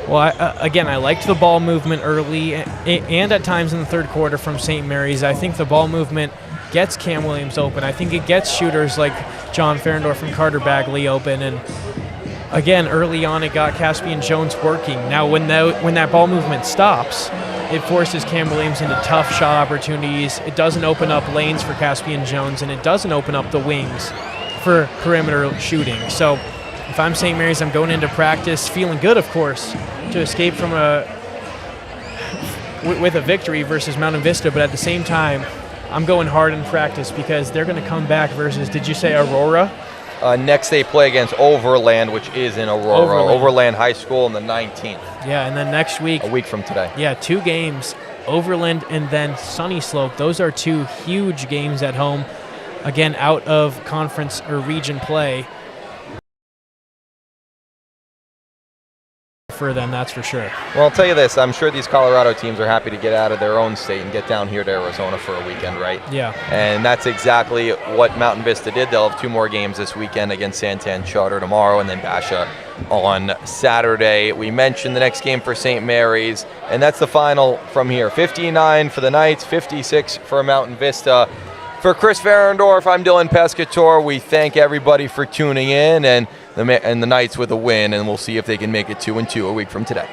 Speaker 1: Well, again, I liked the ball movement early and at times in the third quarter from St. Mary's. I think the ball movement gets Cam Williams open. I think it gets shooters like John Ferendorf and Carter Bagley open. And again, early on, it got Caspian Jones working. Now, when that ball movement stops, it forces Cam Williams into tough shot opportunities. It doesn't open up lanes for Caspian Jones, and it doesn't open up the wings for perimeter shooting. So if I'm St. Mary's, I'm going into practice feeling good, of course, to escape from with a victory versus Mountain Vista, but at the same time, I'm going hard in practice because they're going to come back versus, did you say Aurora?
Speaker 3: Next they play against Overland, which is in Aurora. Overland High School on the 19th.
Speaker 1: Yeah, and then next week.
Speaker 3: A week from today.
Speaker 1: Yeah, 2 games, Overland and then Sunny Slope. Those are 2 huge games at home. Again, out of conference or region play. for them, that's for sure.
Speaker 3: Well, I'll tell you this. I'm sure these Colorado teams are happy to get out of their own state and get down here to Arizona for a weekend, right?
Speaker 1: Yeah.
Speaker 3: And that's exactly what Mountain Vista did. They'll have 2 more games this weekend against Santan Charter tomorrow and then Basha on Saturday. We mentioned the next game for St. Mary's, and that's the final from here. 59 for the Knights, 56 for Mountain Vista. For Chris Ferendorf, I'm Dylan Pescator. We thank everybody for tuning in, and the Knights with a win, and we'll see if they can make it 2-2 a week from today.